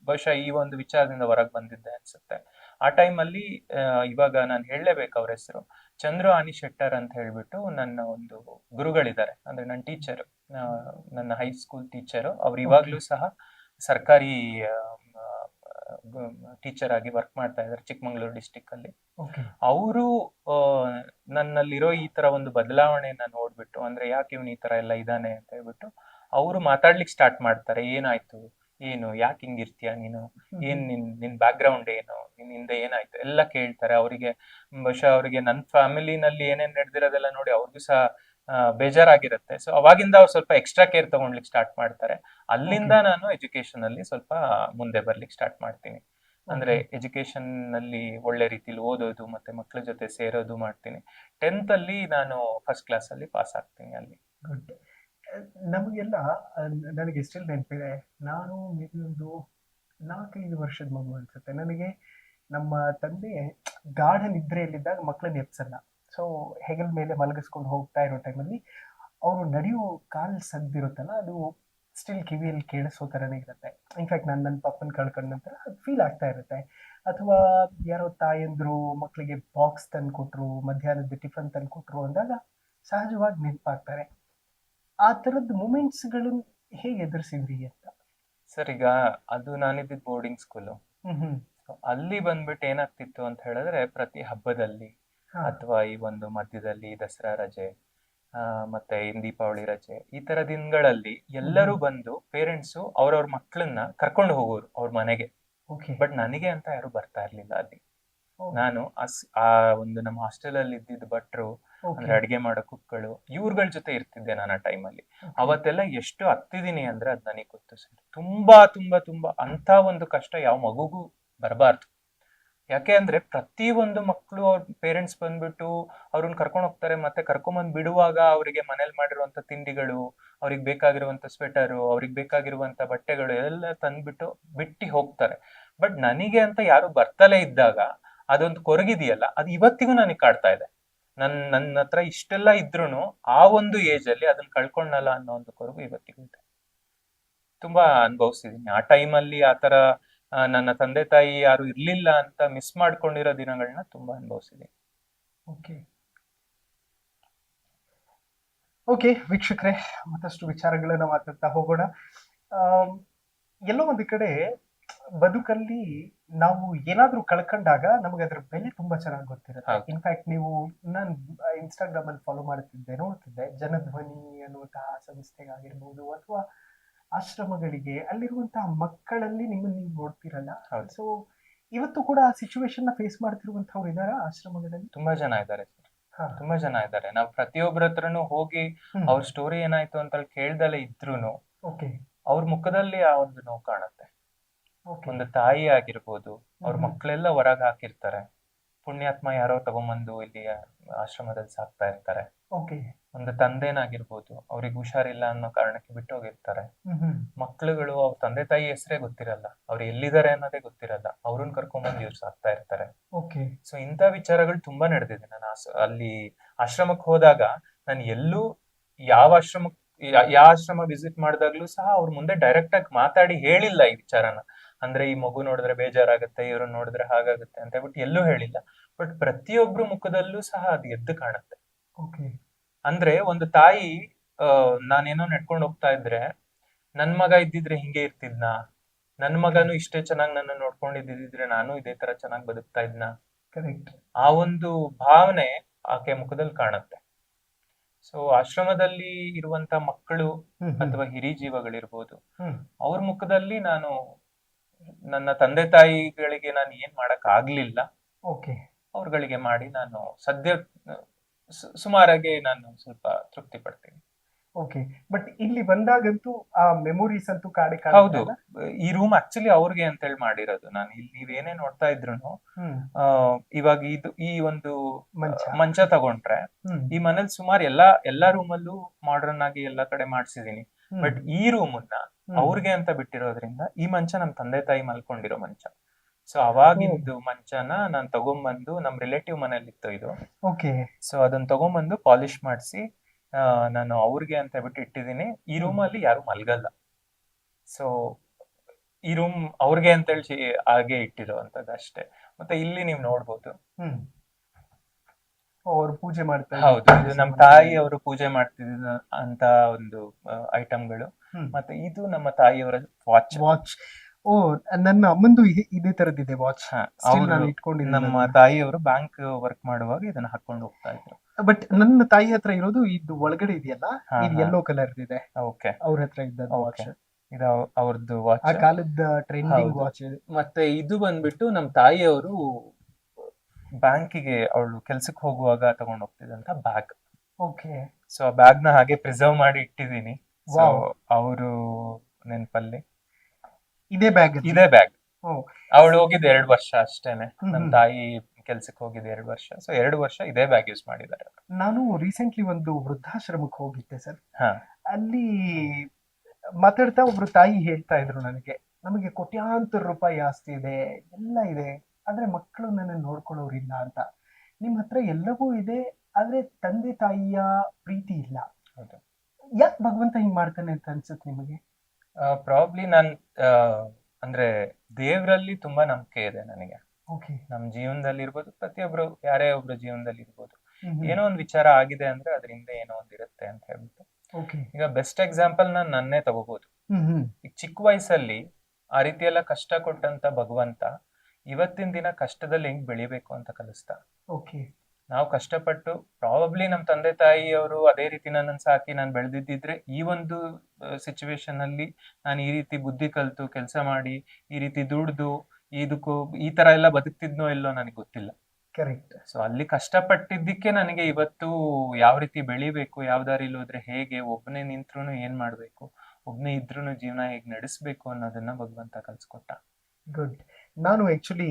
ಬಹುಶಃ ಈ ಒಂದು ವಿಚಾರದಿಂದ ಹೊರಗೆ ಬಂದಿದ್ದೆ ಅನ್ಸುತ್ತೆ. ಆ ಟೈಮ್ ಅಲ್ಲಿ ಇವಾಗ ನಾನು ಹೇಳಲೇಬೇಕು ಅವ್ರ ಹೆಸರು, ಚಂದ್ರು ಆನಿ ಶೆಟ್ಟರ್ ಅಂತ ಹೇಳ್ಬಿಟ್ಟು ನನ್ನ ಒಂದು ಗುರುಗಳಿದ್ದಾರೆ. ಅಂದ್ರೆ ನನ್ನ ಟೀಚರ್, ನನ್ನ ಹೈಸ್ಕೂಲ್ ಟೀಚರು. ಅವ್ರು ಇವಾಗ್ಲೂ ಸಹ ಸರ್ಕಾರಿ ಟೀಚರ್ ಆಗಿ ವರ್ಕ್ ಮಾಡ್ತಾ ಇದ್ದಾರೆ ಚಿಕ್ಕಮಂಗ್ಳೂರು ಡಿಸ್ಟಿಕ್ ಅಲ್ಲಿ. ಅವರು ನನ್ನಲ್ಲಿರೋ ಈ ತರ ಒಂದು ಬದಲಾವಣೆಯನ್ನ ನೋಡ್ಬಿಟ್ಟು, ಅಂದ್ರೆ ಯಾಕೆ ಇವ್ನು ಈ ತರ ಎಲ್ಲ ಇದಾನೆ ಅಂತ ಹೇಳ್ಬಿಟ್ಟು ಅವರು ಮಾತಾಡ್ಲಿಕ್ಕೆ ಸ್ಟಾರ್ಟ್ ಮಾಡ್ತಾರೆ. ಏನಾಯ್ತು, ಏನು, ಯಾಕೆ ಹಿಂಗಿರ್ತೀಯ ನೀನು, ಏನ್ ನಿನ್ ಬ್ಯಾಕ್ ಗ್ರೌಂಡ್ ಏನು, ನಿನ್ ಹಿಂದೆ ಏನಾಯ್ತು ಎಲ್ಲ ಕೇಳ್ತಾರೆ. ಅವರಿಗೆ ಬಹುಶಃ ಅವರಿಗೆ ನನ್ನ ಫ್ಯಾಮಿಲಿನಲ್ಲಿ ಏನೇನ್ ನಡೆದಿರೋದೆಲ್ಲ ನೋಡಿ ಅವ್ರಿಗೂ ಸಹ ಬೇಜಾರಾಗಿರುತ್ತೆ. ಸೊ ಅವಾಗಿಂದ ಅವ್ರು ಸ್ವಲ್ಪ ಎಕ್ಸ್ಟ್ರಾ ಕೇರ್ ತಗೊಂಡ್ಲಿಕ್ಕೆ ಸ್ಟಾರ್ಟ್ ಮಾಡ್ತಾರೆ. ಅಲ್ಲಿಂದ ನಾನು ಎಜುಕೇಶನ್ ಅಲ್ಲಿ ಸ್ವಲ್ಪ ಮುಂದೆ ಬರ್ಲಿಕ್ಕೆ ಸ್ಟಾರ್ಟ್ ಮಾಡ್ತೀನಿ. ಅಂದ್ರೆ ಎಜುಕೇಶನ್ ನಲ್ಲಿ ಒಳ್ಳೆ ರೀತಿಲಿ ಓದೋದು ಮತ್ತೆ ಮಕ್ಳ ಜೊತೆ ಸೇರೋದು ಮಾಡ್ತೀನಿ. 10th ಅಲ್ಲಿ ನಾನು ಫಸ್ಟ್ ಕ್ಲಾಸ್ ಅಲ್ಲಿ ಪಾಸ್ ಆಗ್ತೀನಿ ಅಲ್ಲಿ. ಗುಡ್. ನಮಗೆಲ್ಲ ನನಗೆ ಸ್ಟಿಲ್ ನೆನಪಿದೆ, ನಾನು ಮೇಬಿ ಒಂದು 4-5 ವರ್ಷದ ಮಗು ಅನ್ಸುತ್ತೆ ನನಗೆ. ನಮ್ಮ ತಂದೆ ಗಾಢ ನಿದ್ರೆಯಲ್ಲಿದ್ದಾಗ ಮಕ್ಕಳನ್ನ ಎಪ್ಸಲ್ಲ. ಸೊ ಹೆಗಲ ಮೇಲೆ ಮಲಗಿಸ್ಕೊಂಡು ಹೋಗ್ತಾ ಇರೋ ಟೈಮಲ್ಲಿ ಅವರು ನಡೆಯೋ ಕಾಲು ಸದ್ದಿರುತ್ತಲ್ಲ, ಅದು ಸ್ಟಿಲ್ ಕಿವಿಯಲ್ಲಿ ಕೇಳಿಸೋ ಥರನೇ ಇರುತ್ತೆ. ಇನ್ಫ್ಯಾಕ್ಟ್ ನಾನು ನನ್ನ ಪಪ್ಪನ ಕಳ್ಕೊಂಡ ನಂತರ ಅದು ಫೀಲ್ ಆಗ್ತಾ ಇರುತ್ತೆ. ಅಥವಾ ಯಾರೋ ತಾಯಂದ್ರು ಮಕ್ಕಳಿಗೆ ಬಾಕ್ಸ್ ತಂದು ಕೊಟ್ಟರು, ಮಧ್ಯಾಹ್ನದ ಟಿಫನ್ ತಂದು ಕೊಟ್ಟರು ಅಂದಾಗ ಸಹಜವಾಗಿ ನೆನಪಾಗ್ತಾರೆ. ಆ ಥರದ್ದು ಮೂಮೆಂಟ್ಸ್ಗಳನ್ನು ಹೇಗೆ ಎದುರಿಸಿದ್ರಿ ಅಂತ? ಸರ್, ಈಗ ಅದು ನಾನಿದ್ದಿದ್ದು ಬೋರ್ಡಿಂಗ್ ಸ್ಕೂಲು. ಅಲ್ಲಿ ಬಂದ್ಬಿಟ್ಟು ಏನಾಗ್ತಿತ್ತು ಅಂತ ಹೇಳಿದ್ರೆ, ಪ್ರತಿ ಹಬ್ಬದಲ್ಲಿ ಅಥವಾ ಈ ಒಂದು ಮಧ್ಯದಲ್ಲಿ ದಸರಾ ರಜೆ ಮತ್ತೆ ದೀಪಾವಳಿ ರಜೆ, ಈ ತರ ದಿನಗಳಲ್ಲಿ ಎಲ್ಲರೂ ಬಂದು ಪೇರೆಂಟ್ಸು ಅವ್ರವ್ರ ಮಕ್ಕಳನ್ನ ಕರ್ಕೊಂಡು ಹೋಗೋರು ಅವ್ರ ಮನೆಗೆ. ಬಟ್ ನನಗೆ ಅಂತ ಯಾರು ಬರ್ತಾ ಇರ್ಲಿಲ್ಲ ಅಲ್ಲಿ. ನಾನು ಆ ಒಂದು ನಮ್ಮ ಹಾಸ್ಟೆಲ್ ಅಲ್ಲಿ ಇದ್ದಿದ್ದ ಭಟ್ರು, ಅಂದ್ರೆ ಅಡ್ಗೆ ಮಾಡೋ ಕುಕ್ಗಳು, ಇವ್ರಗಳ ಜೊತೆ ಇರ್ತಿದ್ದೆ ನಾನು ಆ ಟೈಮಲ್ಲಿ. ಅವತ್ತೆಲ್ಲ ಎಷ್ಟು ಹತ್ತಿದೀನಿ ಅಂದ್ರೆ ಅದ್ ನನಗೆ ಗೊತ್ತು ಸರ್. ತುಂಬಾ ತುಂಬಾ ತುಂಬಾ ಅಂತ ಒಂದು ಕಷ್ಟ ಯಾವ ಮಗುಗೂ ಬರಬಾರ್ದು. ಯಾಕೆ ಅಂದ್ರೆ ಪ್ರತಿ ಒಂದು ಮಕ್ಕಳು ಅವ್ರ ಪೇರೆಂಟ್ಸ್ ಬಂದ್ಬಿಟ್ಟು ಅವ್ರನ್ನ ಕರ್ಕೊಂಡು ಹೋಗ್ತಾರೆ. ಮತ್ತೆ ಕರ್ಕೊಂಬಂದ್ ಬಿಡುವಾಗ ಅವರಿಗೆ ಮನೇಲಿ ಮಾಡಿರುವಂತ ತಿಂಡಿಗಳು, ಅವ್ರಿಗೆ ಬೇಕಾಗಿರುವಂತ ಸ್ವೆಟರು, ಅವ್ರಿಗೆ ಬೇಕಾಗಿರುವಂತ ಬಟ್ಟೆಗಳು ಎಲ್ಲ ತಂದ್ಬಿಟ್ಟು ಬಿಟ್ಟು ಹೋಗ್ತಾರೆ. ಬಟ್ ನನಗೆ ಅಂತ ಯಾರು ಬರ್ತಲೇ ಇದ್ದಾಗ ಅದೊಂದು ಕೊರಗಿದೆಯಲ್ಲ, ಅದು ಇವತ್ತಿಗೂ ನನಗೆ ಕಾಡ್ತಾ ಇದೆ. ನನ್ನ ಹತ್ರ ಇಷ್ಟೆಲ್ಲ ಇದ್ರೂನು ಆ ಒಂದು ಏಜ್ ಅಲ್ಲಿ ಅದನ್ನ ಕಳ್ಕೊಂಡಲ್ಲ ಅನ್ನೋ ಒಂದು ಕೊರಗು ಇವತ್ತಿಗೂ ಇದೆ. ತುಂಬಾ ಅನುಭವಿಸಿದೀನಿ ಆ ಟೈಮಲ್ಲಿ. ಆತರ ನನ್ನ ತಂದೆ ತಾಯಿ ಯಾರು ಇರ್ಲಿಲ್ಲ ಅಂತ ಮಿಸ್ ಮಾಡ್ಕೊಂಡಿರೋ ದಿನಗಳನ್ನ ತುಂಬಾ ಅನುಭವಿಸಿದೀನಿ. ಓಕೆ. ಓಕೆ ವೀಕ್ಷಕರೇ, ಮತ್ತಷ್ಟು ವಿಚಾರಗಳನ್ನ ಮಾತಾಡ್ತಾ ಹೋಗೋಣ. ಆಮ್, ಎಲ್ಲೋ ಒಂದು ಕಡೆ ಬದುಕಲ್ಲಿ ನಾವು ಏನಾದ್ರೂ ಕಳ್ಕೊಂಡಾಗ ನಮಗೆ ಅದ್ರ ಬೆಲೆ ತುಂಬಾ ಚೆನ್ನಾಗಿ ಗೊತ್ತಿರುತ್ತೆ. ಹೌದು. ಇನ್ಫ್ಯಾಕ್ಟ್ ನೀವು, ನಾನು ಇನ್ಸ್ಟಾಗ್ರಾಮ್ ಅಲ್ಲಿ ಫಾಲೋ ಮಾಡ್ತಿದ್ದೆ, ನೋಡ್ತಿದ್ದೆ, ಜನಧ್ವನಿ ಅನ್ನುವಂತಹ ಸಂಸ್ಥೆಗಾಗಿರ್ಬೋದು ಅಥವಾ ಆಶ್ರಮಗಳಿಗೆ ಅಲ್ಲಿರುವಂತಹ ಮಕ್ಕಳಲ್ಲಿ ನಿಮ್ಮನ್ನ ನೀವು ನೋಡ್ತಿರಲ್ಲ. ಹೌದು. ಸೊ ಇವತ್ತು ಕೂಡ ಆ ಸಿಚುವೇಶನ್ ನ ಫೇಸ್ ಮಾಡ್ತಿರುವಂತವ್ರು ಇದಾರ ಆಶ್ರಮಗಳಲ್ಲಿ? ತುಂಬಾ ಜನ ಇದ್ದಾರೆ ಸರ್, ಹಾ. ತುಂಬಾ ಜನ ಇದ್ದಾರೆ. ನಾವು ಪ್ರತಿಯೊಬ್ಬರ ಹತ್ರನು ಹೋಗಿ ಹ್ಮ್. ಅವ್ರ ಸ್ಟೋರಿ ಏನಾಯ್ತು ಅಂತ ಕೇಳ್ದಲೆ ಇದ್ರೂನು ಓಕೆ. ಅವ್ರ ಮುಖದಲ್ಲಿ ಆ ಒಂದು ನೋವು ಕಾಣುತ್ತೆ. ಓಕೆ. ಒಂದು ತಾಯಿ ಆಗಿರ್ಬೋದು, ಅವ್ರ ಹ್ಮ್. ಮಕ್ಕಳೆಲ್ಲ ಹೊರಗೆ ಹಾಕಿರ್ತಾರೆ, ಪುಣ್ಯಾತ್ಮ ಯಾರೋ ತಗೊಂಬಂದು ಇಲ್ಲಿ ಆಶ್ರಮದಲ್ಲಿ ಸಾಕ್ತಾ ಇರ್ತಾರೆ. ಓಕೆ. ಒಂದು ತಂದೆನಾಗಿರ್ಬೋದು, ಅವ್ರಿಗೆ ಹುಷಾರಿಲ್ಲ ಅನ್ನೋ ಕಾರಣಕ್ಕೆ ಬಿಟ್ಟು ಹೋಗಿರ್ತಾರೆ. ಮಕ್ಳುಗಳು ಅವ್ರ ತಂದೆ ತಾಯಿ ಹೆಸರೇ ಗೊತ್ತಿರಲ್ಲ, ಅವ್ರು ಎಲ್ಲಿದ್ದಾರೆ ಅನ್ನೋದೇ ಗೊತ್ತಿರಲ್ಲ, ಅವ್ರನ್ನ ಕರ್ಕೊಂಡ್ಬಂದು ಇವ್ರು ಸಾಕ್ತಾ ಇರ್ತಾರೆ. ಓಕೆ. ಸೊ ಇಂಥ ವಿಚಾರಗಳು ತುಂಬಾ ನಡೆದಿದೆ. ನಾನು ಅಲ್ಲಿ ಆಶ್ರಮಕ್ಕೆ ಹೋದಾಗ ನಾನು ಎಲ್ಲೂ ಯಾವ ಆಶ್ರಮ ವಿಸಿಟ್ ಮಾಡಿದಾಗ್ಲೂ ಸಹ ಅವ್ರ ಮುಂದೆ ಡೈರೆಕ್ಟ್ ಆಗಿ ಮಾತಾಡಿ ಹೇಳಿಲ್ಲ ಈ ವಿಚಾರನ. ಅಂದ್ರೆ ಈ ಮಗು ನೋಡಿದ್ರೆ ಬೇಜಾರಾಗುತ್ತೆ, ಇವ್ರನ್ನ ನೋಡಿದ್ರೆ ಹಾಗಾಗುತ್ತೆ ಅಂತ ಹೇಳ್ಬಿಟ್ಟು ಎಲ್ಲೂ ಹೇಳಿಲ್ಲ. ಬಟ್ ಪ್ರತಿಯೊಬ್ರು ಮುಖದಲ್ಲೂ ಸಹ ಅದು ಎದ್ದು ಕಾಣುತ್ತೆ. ಓಕೆ. ಅಂದ್ರೆ ಒಂದು ತಾಯಿ ನಾನೇನೋ ನಡ್ಕೊಂಡು ಹೋಗ್ತಾ ಇದ್ರೆ ನನ್ ಮಗ ಇದ್ದಿದ್ರೆ ಹಿಂಗೆ ಇರ್ತಿದ್ನಾ, ನನ್ ಮಗನು ಇಷ್ಟೇ ಚೆನ್ನಾಗಿ ನನ್ನ ನೋಡ್ಕೊಂಡಿದ್ದಿದ್ರೆ ನಾನು ಇದೇ ತರ ಚೆನ್ನಾಗಿ ಬದುಕ್ತಾ ಇದ್ನ, ಕರೆಕ್ಟ್. ಆ ಒಂದು ಭಾವನೆ ಆಕೆ ಮುಖದಲ್ಲಿ ಕಾಣುತ್ತೆ. ಸೊ ಆಶ್ರಮದಲ್ಲಿ ಇರುವಂತ ಮಕ್ಕಳು ಅಥವಾ ಹಿರಿ ಜೀವಗಳಿರ್ಬೋದು, ಅವ್ರ ಮುಖದಲ್ಲಿ ನಾನು ನನ್ನ ತಂದೆ ತಾಯಿಗಳಿಗೆ ನಾನು ಏನ್ ಮಾಡಕ್ ಆಗ್ಲಿಲ್ಲ, ಓಕೆ, ಅವ್ರಗಳಿಗೆ ಮಾಡಿ ನಾನು ಸದ್ಯ ಸುಮಾರಾಗಿ ನಾನು ಸ್ವಲ್ಪ ತೃಪ್ತಿ ಪಡ್ತೀನಿ. ಓಕೆ. ಬಟ್ ಇಲ್ಲಿ ಬಂದಾಗಂತೂ ಆ ಮೆಮೊರೀಸ್ ಅಂತೂ ಕಾಡೆ ಹೌದು. ಈ ರೂಮ್ ಆಕ್ಚುಲಿ ಅವ್ರಿಗೆ ಅಂತ ಹೇಳಿ ಮಾಡಿರೋದು. ನಾನು ಇಲ್ಲಿ ನೀವೇನೇ ನೋಡ್ತಾ ಇದ್ರು ಇವಾಗ ಈ ಒಂದು ಮಂಚ ತಗೊಂಡ್ರೆ ಈ ಮನೇಲಿ ಸುಮಾರು ಎಲ್ಲಾ ರೂಮಲ್ಲೂ ಮಾಡರ್ನ್ ಆಗಿ ಎಲ್ಲಾ ಕಡೆ ಮಾಡ್ಸಿದೀನಿ. ಬಟ್ ಈ ರೂಮನ್ನ ಅವ್ರಿಗೆ ಅಂತ ಬಿಟ್ಟಿರೋದ್ರಿಂದ ಈ ಮಂಚ ನಮ್ ತಂದೆ ತಾಯಿ ಮಲ್ಕೊಂಡಿರೋ ಮಂಚ. ಸೊ ಅವಾಗಿದ್ದು ಮಂಚನ ನಾನ್ ತಗೊಂಬಂದು ನಮ್ ರಿಲೇಟಿವ್ ಮನೇಲಿ ಇತ್ತು ಇದು. ಓಕೆ. ಸೊ ಅದನ್ನ ತಗೊಂಬಂದು ಪಾಲಿಶ್ ಮಾಡಿಸಿ ನಾನು ಅವ್ರಿಗೆ ಅಂತ ಬಿಟ್ಟು ಇಟ್ಟಿದ್ದೀನಿ. ಈ ರೂಮ್ ಅಲ್ಲಿ ಯಾರು ಮಲ್ಗಲ್ಲ. ಸೊ ಈ ರೂಮ್ ಅವ್ರಿಗೆ ಅಂತ ಹೇಳಿ ಹಾಗೆ ಇಟ್ಟಿರೋ ಅಂತದ್ದು ಅಷ್ಟೇ. ಮತ್ತೆ ಇಲ್ಲಿ ನೀವು ನೋಡ್ಬೋದು, ಅವ್ರು ಪೂಜೆ ಮಾಡ್ತಾರೆ. ಹೌದು, ಇದು ನಮ್ ತಾಯಿ ಅವರು ಪೂಜೆ ಮಾಡ್ತಿದ್ದ ಅಂತ ಒಂದು ಐಟಮ್ಗಳು. ಮತ್ತೆ ಇದು ನಮ್ಮ ತಾಯಿಯವರ ವಾಚ್. ಓ, ನನ್ನ ಅಮ್ಮಂದು ಇದೇ ತರದಿದೆ ವಾಚ್. ನಮ್ಮ ತಾಯಿಯವರು ಬ್ಯಾಂಕ್ ವರ್ಕ್ ಮಾಡುವಾಗ ಇದನ್ನ ಹಾಕೊಂಡು ಹೋಗ್ತಾ ಇದ್ರು. ಬಟ್ ನನ್ನ ತಾಯಿ ಹತ್ರ ಇರೋದು ಇದು ಒಳಗಡೆ ಇದೆಯಲ್ಲ, ಇದು ಯೆಲ್ಲೋ ಕಲರ್ ಇದೆ. ಓಕೆ, ಅವ್ರ ಹತ್ರ ಇದ್ದ ವಾಚ್ ಇದು ಅವ್ರದ್ದು ವಾಚ್, ಆ ಕಾಲದ ಟ್ರೆಂಡಿಂಗ್ ವಾಚ್. ಮತ್ತೆ ಇದು ಬಂದ್ಬಿಟ್ಟು ನಮ್ ತಾಯಿಯವರು ಬ್ಯಾಂಕಿಗೆ ಅವಳು ಕೆಲ್ಸಕ್ಕೆ ಹೋಗುವಾಗ ತಗೊಂಡ್ ಹೋಗ್ತಿದ್ದಂತ ಬ್ಯಾಗ್. ಓಕೆ. ಸೊ ಆ ಬ್ಯಾಗ್ ನ ಹಾಗೆ ಪ್ರಿಸರ್ವ್ ಮಾಡಿ ಇಟ್ಟಿದ್ದೀನಿ. ಸೊ ಅವರು ನೆನಪಲ್ಲಿ ಇದೇ ಬ್ಯಾಗ್. ಅವಳು ಹೋಗಿದ್ದು 2 ವರ್ಷ ಅಷ್ಟೇನೆ. ನಮ್ ತಾಯಿ ಕೆಲ್ಸಕ್ಕೆ ಹೋಗಿದ್ದು 2 ವರ್ಷ. ಸೊ 2 ವರ್ಷ ಇದೇ ಬ್ಯಾಗ್ ಯೂಸ್ ಮಾಡಿದ್ದಾರೆ. ನಾನು ರೀಸೆಂಟ್ಲಿ ಒಂದು ವೃದ್ಧಾಶ್ರಮಕ್ಕೆ ಹೋಗಿದ್ದೆ ಸರ್. ಅಲ್ಲಿ ಮಾತಾಡ್ತಾ ಒಬ್ರು ತಾಯಿ ಹೇಳ್ತಾ ಇದ್ರು ನಮಗೆ ಕೋಟ್ಯಾಂತರ ರೂಪಾಯಿ ಆಸ್ತಿ ಇದೆ, ಎಲ್ಲ ಇದೆ, ಆದ್ರೆ ಮಕ್ಕಳು ನನ್ನ ನೋಡ್ಕೊಳ್ಳೋರಿಲ್ಲ ಅಂತ. ನಿಮ್ ಹತ್ರ ಎಲ್ಲವೂ ಇದೆ, ಆದ್ರೆ ತಂದೆ ತಾಯಿಯ ಪ್ರೀತಿ ಇಲ್ಲ. ಯಾಕೆ ಭಗವಂತ ಹಿಂಗ್ ಮಾಡ್ತಾನೆ ಅಂತ ಅನ್ಸುತ್ತೆ ನಿಮಗೆ? ಪ್ರಾಬ್ಲಿ ನಾನ್ ಅಂದ್ರೆ ದೇವರಲ್ಲಿ ತುಂಬಾ ನಂಬಿಕೆ ಇದೆ ನನಗೆ. ನಮ್ ಜೀವನದಲ್ಲಿ ಇರ್ಬೋದು, ಪ್ರತಿಯೊಬ್ರು ಯಾರೇ ಒಬ್ರು ಜೀವನದಲ್ಲಿ ಇರ್ಬೋದು, ಏನೋ ಒಂದ್ ವಿಚಾರ ಆಗಿದೆ ಅಂದ್ರೆ ಅದರಿಂದ ಏನೋ ಒಂದ್ ಇರುತ್ತೆ ಅಂತ ಹೇಳ್ಬಿಟ್ಟು. ಈಗ ಬೆಸ್ಟ್ ಎಕ್ಸಾಂಪಲ್ ನಾನ್ ನನ್ನೇ ತಗೋಬಹುದು. ಈಗ ಚಿಕ್ಕ ವಯಸ್ಸಲ್ಲಿ ಆ ರೀತಿ ಎಲ್ಲ ಕಷ್ಟ ಕೊಟ್ಟಂತ ಭಗವಂತ ಇವತ್ತಿನ ದಿನ ಕಷ್ಟದಲ್ಲಿ ಹೆಂಗ್ ಬೆಳಿಬೇಕು ಅಂತ ಕಲಿಸ್ತಾ. ನಾವು ಕಷ್ಟಪಟ್ಟು ಪ್ರಾಬಬ್ಲಿ ನಮ್ ತಂದೆ ತಾಯಿಯವರು ಅದೇ ರೀತಿ ನನ್ನನ್ನು ಸಾಕಿ ನಾನು ಬೆಳೆದಿದ್ದಿದ್ರೆ ಈ ಒಂದು ಸಿಚುವೇಶನ್ ಅಲ್ಲಿ ನಾನು ಈ ರೀತಿ ಬುದ್ಧಿ ಕಲ್ತು ಕೆಲಸ ಮಾಡಿ ಈ ರೀತಿ ದುಡ್ದು ಇದಕ್ಕೂ ಈ ತರ ಎಲ್ಲ ಬದುಕ್ತಿದ್ನೋ ಇಲ್ಲೋ ನನಗೆ ಗೊತ್ತಿಲ್ಲ. ಕರೆಕ್ಟ್. ಸೊ ಅಲ್ಲಿ ಕಷ್ಟಪಟ್ಟಿದ್ದಕ್ಕೆ ನನಗೆ ಇವತ್ತು ಯಾವ ರೀತಿ ಬೆಳಿಬೇಕು, ಯಾವ ದಾರಿಲಿ ಹೋದ್ರೆ ಹೇಗೆ, ಒಬ್ಬನೇ ನಿಂತ್ರು ಏನ್ ಮಾಡ್ಬೇಕು, ಒಬ್ಬನೇ ಇದ್ರೂ ಜೀವನ ಹೇಗ್ ನಡೆಸ್ಬೇಕು ಅನ್ನೋದನ್ನ ಭಗವಂತ ಕಲ್ಸ್ಕೊಟ್ಟ. ಗುಡ್. ನಾನು ಆಕ್ಚುಲಿ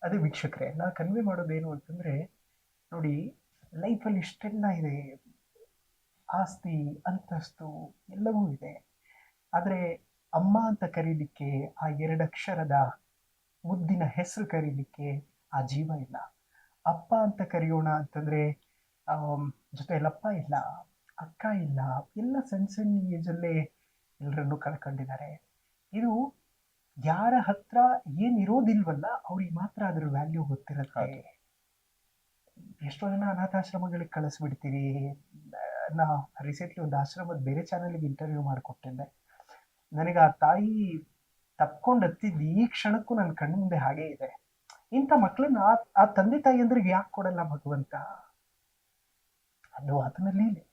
ಅದೇ ವೀಕ್ಷಕರೇ, ನಾ ಕನ್ವೆ ಮಾಡೋದೇನು ಅಂತಂದ್ರೆ, ನೋಡಿ, ಲೈಫಲ್ಲಿ ಇಷ್ಟೆಲ್ಲ ಇದೆ, ಆಸ್ತಿ ಅಂತಸ್ತು ಎಲ್ಲವೂ ಇದೆ, ಆದ್ರೆ ಅಮ್ಮ ಅಂತ ಕರೀಲಿಕ್ಕೆ ಆ 2 ಅಕ್ಷರದ ಮುದ್ದಿನ ಹೆಸರು ಕರೀಲಿಕ್ಕೆ ಆ ಜೀವ ಇಲ್ಲ. ಅಪ್ಪ ಅಂತ ಕರೆಯೋಣ ಅಂತಂದ್ರೆ ಜೊತೆಯಲ್ಲಪ್ಪ ಇಲ್ಲ, ಅಕ್ಕ ಇಲ್ಲ, ಎಲ್ಲ ಸಣ್ಣ ಸಣ್ಣ ಏಜಲ್ಲೇ ಎಲ್ಲರನ್ನು ಕಳ್ಕೊಂಡಿದ್ದಾರೆ. ಇದು ಯಾರ ಹತ್ರ ಏನಿರೋದಿಲ್ವಲ್ಲ ಅವ್ರಿಗೆ ಮಾತ್ರ ಅದ್ರ ವ್ಯಾಲ್ಯೂ ಗೊತ್ತಿರುತ್ತೆ. ಎಷ್ಟೋ ಜನ ಅನಾಥಾಶ್ರಮಗಳಿಗೆ ಕಳಿಸ್ಬಿಡ್ತೀವಿ, ನಾ ರೀಸೆಂಟ್ಲಿ ಒಂದು ಆಶ್ರಮದ ಬೇರೆ ಚಾನಲ್ಗೆ ಇಂಟರ್ವ್ಯೂ ಮಾಡಿಕೊಟ್ಟಿದ್ದೆ. ನನಗೆ ಆ ತಾಯಿ ತಪ್ಕೊಂಡು ಹತ್ತಿದ್ದು ಈ ಕ್ಷಣಕ್ಕೂ ನನ್ನ ಕಣ್ಣು ಮುಂದೆ ಹಾಗೆ ಇದೆ. ಇಂಥ ಮಕ್ಕಳನ್ನ ಆ ತಂದೆ ತಾಯಿ ಅಂದ್ರೆ ಯಾಕೆ ಕೊಡಲ್ಲ ಭಗವಂತ? ಅದು ಆತನ ಲೀಲೆ.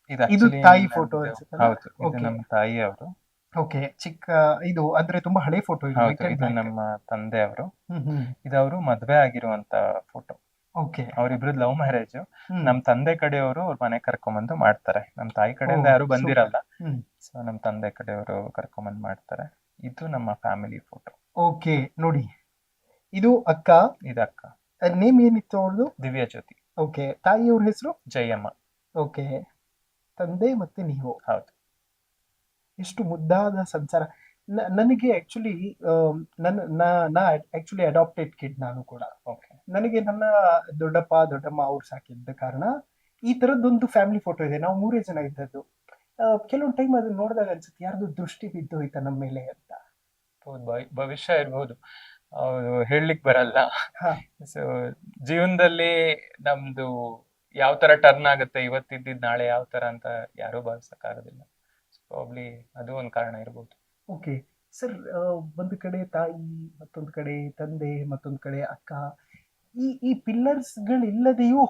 ಇದು actually ತಾಯಿ photo ನಮ್ದು- ಅನ್ಸುತ್ತಲ್ಲ? ಹೌದು, ಇದು Okay. ನಮ್ಮ ತಾಯಿ ಅವರು. ಓಕೆ, ಚಿಕ್ಕ ಇದು ಅಂದ್ರೆ ತುಂಬಾ ಹಳೆ ಫೋಟೋ ಇದು. ಹೌದು, ಇದು ನಮ್ಮ ತಂದೆ ಅವರು. ಹ್ಮ್. ಇದು ಅವರು ಮದ್ವೆ ಆಗಿರುವಂತ ಫೋಟೋ. ಓಕೆ. ಅವ್ರಿಬ್ರದ್ ಲವ್ ಮ್ಯಾರೇಜ್. ಹ್ಮ್. ನಮ್ ತಂದೆ ಕಡೆಯವರು ಅವ್ರ ಮನೆ ಕರ್ಕೊಂಬಂದು ಮಾಡ್ತಾರೆ. ನಮ್ ತಾಯಿ ಕಡೆಯಿಂದ ಓ, ಯಾರು ಬಂದಿರಲ್ಲ. ಹ್ಮ್. ಸೊ ನಮ್ ತಂದೆ ಕಡೆಯವರು ಕರ್ಕೊಂಬಂದ್ ಮಾಡ್ತಾರೆ. ಇದು ನಮ್ಮ ಫ್ಯಾಮಿಲಿ ಫೋಟೋ. ಓಕೆ, ನೋಡಿ ಇದು ಅಕ್ಕ. ಇದು ಅಕ್ಕ ನೇಮ್ ಏನಿತ್ತು ಅವ್ರದ್ದು? ದಿವ್ಯ ಜ್ಯೋತಿ. ಓಕೆ, ತಾಯಿಯವ್ರ ಹೆಸರು? ಜಯಮ್ಮ. ಓಕೆ, ತಂದೆ ಮತ್ತೆ ನೀವು. ಹೌದು. ಎಷ್ಟು ಮುದ್ದಾದ ಸಂಸಾರ. ನನಗೆ ಆಕ್ಚುಲಿ ನಾ ಆಕ್ಚುಲಿ ಅಡಾಪ್ಟೆಡ್ ಕಿಡ್ ನಾನು ಕೂಡ. ಓಕೆ. ನನಗೆ ನನ್ನ ದೊಡ್ಡಪ್ಪ ದೊಡ್ಡಮ್ಮ ಅವ್ರು ಸಾಕಿದ್ದ ಕಾರಣ ಈ ತರದ್ದೊಂದು ಫ್ಯಾಮಿಲಿ ಫೋಟೋ ಇದೆ. ನಾವು 3 ಜನ ಇದ್ದದ್ದು. ಕೆಲವೊಂದು ಟೈಮ್ ಅದನ್ನ ನೋಡಿದಾಗ ಅನ್ಸುತ್ತೆ ಯಾರ್ದು ದೃಷ್ಟಿ ಬಿದ್ದೋಯ್ತಾ ನಮ್ಮ ಮೇಲೆ ಅಂತ. ಹೌದು, ಭವಿಷ್ಯ ಇರ್ಬೋದು, ಅವ್ರು ಹೇಳಲಿಕ್ಕೆ ಬರಲ್ಲ. ಹಾ. ಸೊ ಜೀವನದಲ್ಲಿ ನಮ್ದು ಯಾವ ತರ ಟರ್ನ್ ಆಗುತ್ತೆ, ಇವತ್ತಿದ್ದಿದ್ ನಾಳೆ ಯಾವ ತರ ಅಂತ ಯಾರೂ ಭಾವಿಸಕ್ ಆಗೋದಿಲ್ಲ. ಪ್ರಾಬ್ಲಿ ಅದು ಒಂದ್ ಕಾರಣ ಇರ್ಬೋದು. ಓಕೆ ಸರ್, ಒಂದು ಕಡೆ ತಾಯಿ, ಮತ್ತೊಂದು ಕಡೆ ತಂದೆ, ಮತ್ತೊಂದು ಕಡೆ ಅಕ್ಕ, ಈ ಪಿಲ್ಲರ್ಸ್ಗಳಿಲ್ಲದೆಯೂ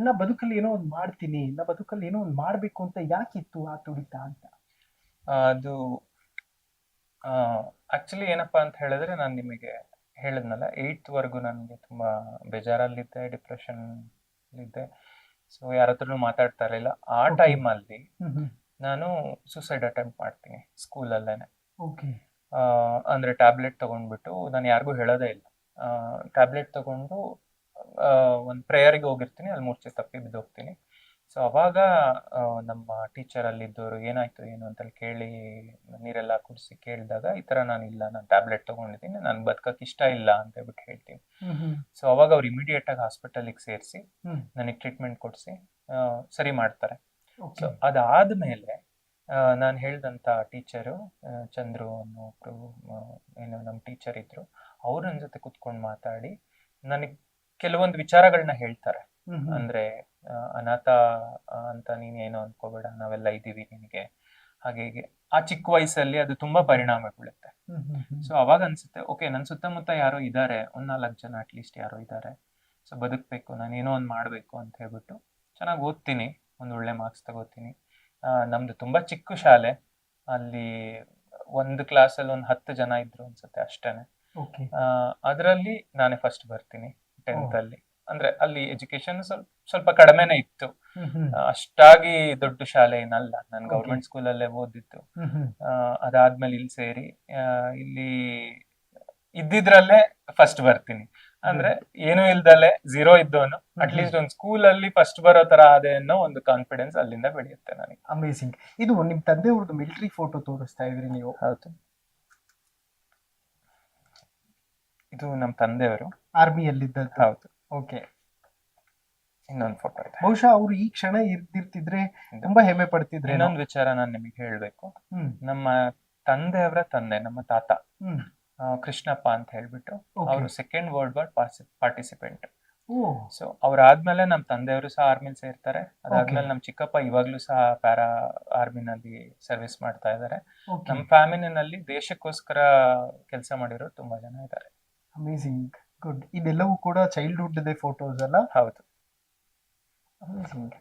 ನಾ ಬದುಕಲ್ಲಿ ಏನೋ ಒಂದು ಮಾಡ್ತೀನಿ, ನಾ ಬದುಕಲ್ಲಿ ಏನೋ ಒಂದು ಮಾಡ್ಬೇಕು ಅಂತ ಯಾಕಿತ್ತು ಆ ತುಡಿತ ಅಂತ? ಅದು ಆಕ್ಚುಲಿ ಏನಪ್ಪಾ ಅಂತ ಹೇಳಿದ್ರೆ, ನಾನು ನಿಮಗೆ ಹೇಳಿದ್ನಲ್ಲ, 8th ವರೆಗೂ ನನಗೆ ತುಂಬಾ ಬೇಜಾರಲ್ಲಿದ್ದೆ, ಡಿಪ್ರೆಷನ್ ಇದ್ದೆ. ಸೊ ಯಾರ ಹತ್ರನೂ ಮಾತಾಡ್ತಾ ಇರಲಿಲ್ಲ. ಆ Okay. ಟೈಮಲ್ಲಿ ನಾನು ಸೂಸೈಡ್ ಅಟೆಂಪ್ಟ್ ಮಾಡ್ತೀನಿ ಸ್ಕೂಲಲ್ಲೇನೆ. ಓಕೆ. ಅಂದ್ರೆ ಟ್ಯಾಬ್ಲೆಟ್ ತಗೊಂಡ್ಬಿಟ್ಟು, ನಾನು ಯಾರಿಗೂ ಹೇಳೋದೇ ಇಲ್ಲ. ಟ್ಯಾಬ್ಲೆಟ್ ತಗೊಂಡು ಒಂದು ಪ್ರೇಯರ್ಗೆ ಹೋಗಿರ್ತೀನಿ, ಅಲ್ಲಿ ಮೂರ್ಛೆ ತಪ್ಪಿ ಬಿದ್ದೋಗ್ತೀನಿ. ಸೊ ಅವಾಗ ನಮ್ಮ ಟೀಚರ್ ಅಲ್ಲಿದ್ದವರು ಏನಾಯ್ತು ಏನು ಅಂತ ಕೇಳಿ ನೀರೆಲ್ಲ ಕುಡಿಸಿ ಕೇಳಿದಾಗ, ಈ ತರ ನಾನು ಟ್ಯಾಬ್ಲೆಟ್ ತಗೊಂಡಿದ್ದೀನಿ, ನಾನು ಬದುಕಕ್ಕೆ ಇಷ್ಟ ಇಲ್ಲ ಅಂತ ಹೇಳ್ಬಿಟ್ಟು ಹೇಳ್ತೀನಿ. ಸೊ ಅವಾಗ ಅವ್ರು ಇಮಿಡಿಯೇಟ್ ಆಗಿ ಹಾಸ್ಪಿಟಲ್ಗೆ ಸೇರಿಸಿ ನನಗೆ ಟ್ರೀಟ್ಮೆಂಟ್ ಕೊಡಿಸಿ ಸರಿ ಮಾಡ್ತಾರೆ. ಸೊ ಅದಾದ್ಮೇಲೆ ನಾನು ಹೇಳ್ದಂತ ಟೀಚರು ಚಂದ್ರು ಅನ್ನೋ ಒಬ್ರು ಏನು ನಮ್ಮ ಟೀಚರ್ ಇದ್ರು, ಅವ್ರ ನನ್ನ ಜೊತೆ ಕುತ್ಕೊಂಡು ಮಾತಾಡಿ ನನಗೆ ಕೆಲವೊಂದು ವಿಚಾರಗಳನ್ನ ಹೇಳ್ತಾರೆ. ಅಂದ್ರೆ ಅನಾಥ ಅಂತ ನೀನ್ ಏನು ಅನ್ಕೋಬೇಡ, ನಾವೆಲ್ಲ ಇದೀವಿ ನಿನಗೆ, ಹಾಗೆ ಹೀಗೆ. ಆ ಚಿಕ್ಕ ವಯಸ್ಸಲ್ಲಿ ಅದು ತುಂಬಾ ಪರಿಣಾಮ ಬೀಳುತ್ತೆ. ಸೊ ಅವಾಗ ಅನ್ಸುತ್ತೆ, ಓಕೆ, ನನ್ ಸುತ್ತಮುತ್ತ ಯಾರೋ ಇದ್ದಾರೆ, 1-4 ಜನ ಅಟ್ಲೀಸ್ಟ್ ಯಾರೋ ಇದ್ದಾರೆ. ಸೊ ಬದುಕ್ಬೇಕು, ನಾನು ಏನೋ ಒಂದು ಮಾಡ್ಬೇಕು ಅಂತ ಹೇಳ್ಬಿಟ್ಟು ಚೆನ್ನಾಗಿ ಓದ್ತೀನಿ, ಒಂದು ಒಳ್ಳೆ ಮಾರ್ಕ್ಸ್ ತಗೋತೀನಿ. ನಮ್ದು ತುಂಬಾ ಚಿಕ್ಕ ಶಾಲೆ, ಅಲ್ಲಿ ಒಂದು ಕ್ಲಾಸಲ್ಲಿ ಒಂದು 10 ಜನ ಇದ್ರು ಅನ್ಸುತ್ತೆ ಅಷ್ಟೇನೆ. ಅದರಲ್ಲಿ ನಾನೇ ಫಸ್ಟ್ ಬರ್ತೀನಿ 10th ಅಲ್ಲಿ. ಅಂದ್ರೆ ಅಲ್ಲಿ ಎಜುಕೇಶನ್ ಸ್ವಲ್ಪ ಕಡಿಮೆನೆ ಇತ್ತು, ಅಷ್ಟಾಗಿ ದೊಡ್ಡ ಶಾಲೆ ಏನಲ್ಲ. ನಾನು ಗೌರ್ಮೆಂಟ್ ಸ್ಕೂಲಲ್ಲೇ ಓದಿದ್ದು. ಅದಾದ್ಮೇಲೆ ಇಲ್ಲಿ ಸೇರಿ ಇಲ್ಲಿ ಇದ್ದಿದ್ರಲ್ಲೇ ಫಸ್ಟ್ ಬರ್ತೀನಿ. ಅಂದ್ರೆ ಏನೂ ಇಲ್ದಲೆ 0 ಇದ್ದವನು ಅಟ್ಲೀಸ್ಟ್ ಒಂದು ಸ್ಕೂಲ್ ಅಲ್ಲಿ ಫಸ್ಟ್ ಬರೋ ತರ ಆದೆ ಅನ್ನೋ ಒಂದು ಕಾನ್ಫಿಡೆನ್ಸ್ ಅಲ್ಲಿಂದ ಬೆಳೆಯುತ್ತೆ ನನಗೆ. ಅಮೇಸಿಂಗ್. ಇದು ನಿಮ್ ತಂದೆಯವ್ರದ್ದು ಮಿಲಿಟರಿ ಫೋಟೋ ತೋರಿಸ್ತಾ ಇದ್ರಿ ನೀವು? ಹೌದು, ಇದು ನಮ್ಮ ತಂದೆಯವರು ಆರ್ಮಿಯಲ್ಲಿದ್ದದ್ದು. ಹೌದು. ಓಕೆ. ಇನ್ನೊಂದು ಫೋಟೋ ಇದೆ. ಬಹುಶಃ ಅವರು ಈ ಕ್ಷಣ ಇರ್ದಿರ್ತಿದ್ರೆ ತುಂಬಾ ಹೆಮ್ಮೆ ಪಡ್ತಿದ್ರೆ. ಇನ್ನೊಂದು ವಿಚಾರ ನಾನು ನಿಮಗೆ ಹೇಳ್ಬೇಕು. ನಮ್ಮ ತಂದೆಯವರ ತಂದೆ, ನಮ್ಮ ತಾತ ಕೃಷ್ಣಪ್ಪ ಅಂತ ಹೇಳ್ಬಿಟ್ಟು, ಅವರು second world war participant. So ಅವ್ರಾದ್ಮೇಲೆ ನಮ್ಮ ತಂದೆಯವರು ಸಹ ಆರ್ಮಿಲಿ ಸೇರ್ತಾರೆ. ಅದಾದ್ಮೇಲೆ ನಮ್ಮ ಚಿಕ್ಕಪ್ಪ ಇವಾಗ್ಲೂ ಸಹ ಪ್ಯಾರಾ ಆರ್ಮಿನಲ್ಲಿ ಸರ್ವಿಸ್ ಮಾಡ್ತಾ ಇದ್ದಾರೆ. ನಮ್ಮ ಫ್ಯಾಮಿಲಿನಲ್ಲಿ ದೇಶಕ್ಕೋಸ್ಕರ ಕೆಲಸ ಮಾಡಿರೋರು ತುಂಬಾ ಜನ ಇದ್ದಾರೆ. Amazing, good. ಇದೆಲ್ಲವೂ ಕೂಡ ಚೈಲ್ಡ್ಹುಡ್ ಫೋಟೋಸ್ ಅಲ್ಲ? ಹೌದು. ಅಮೇಸಿಂಗ್.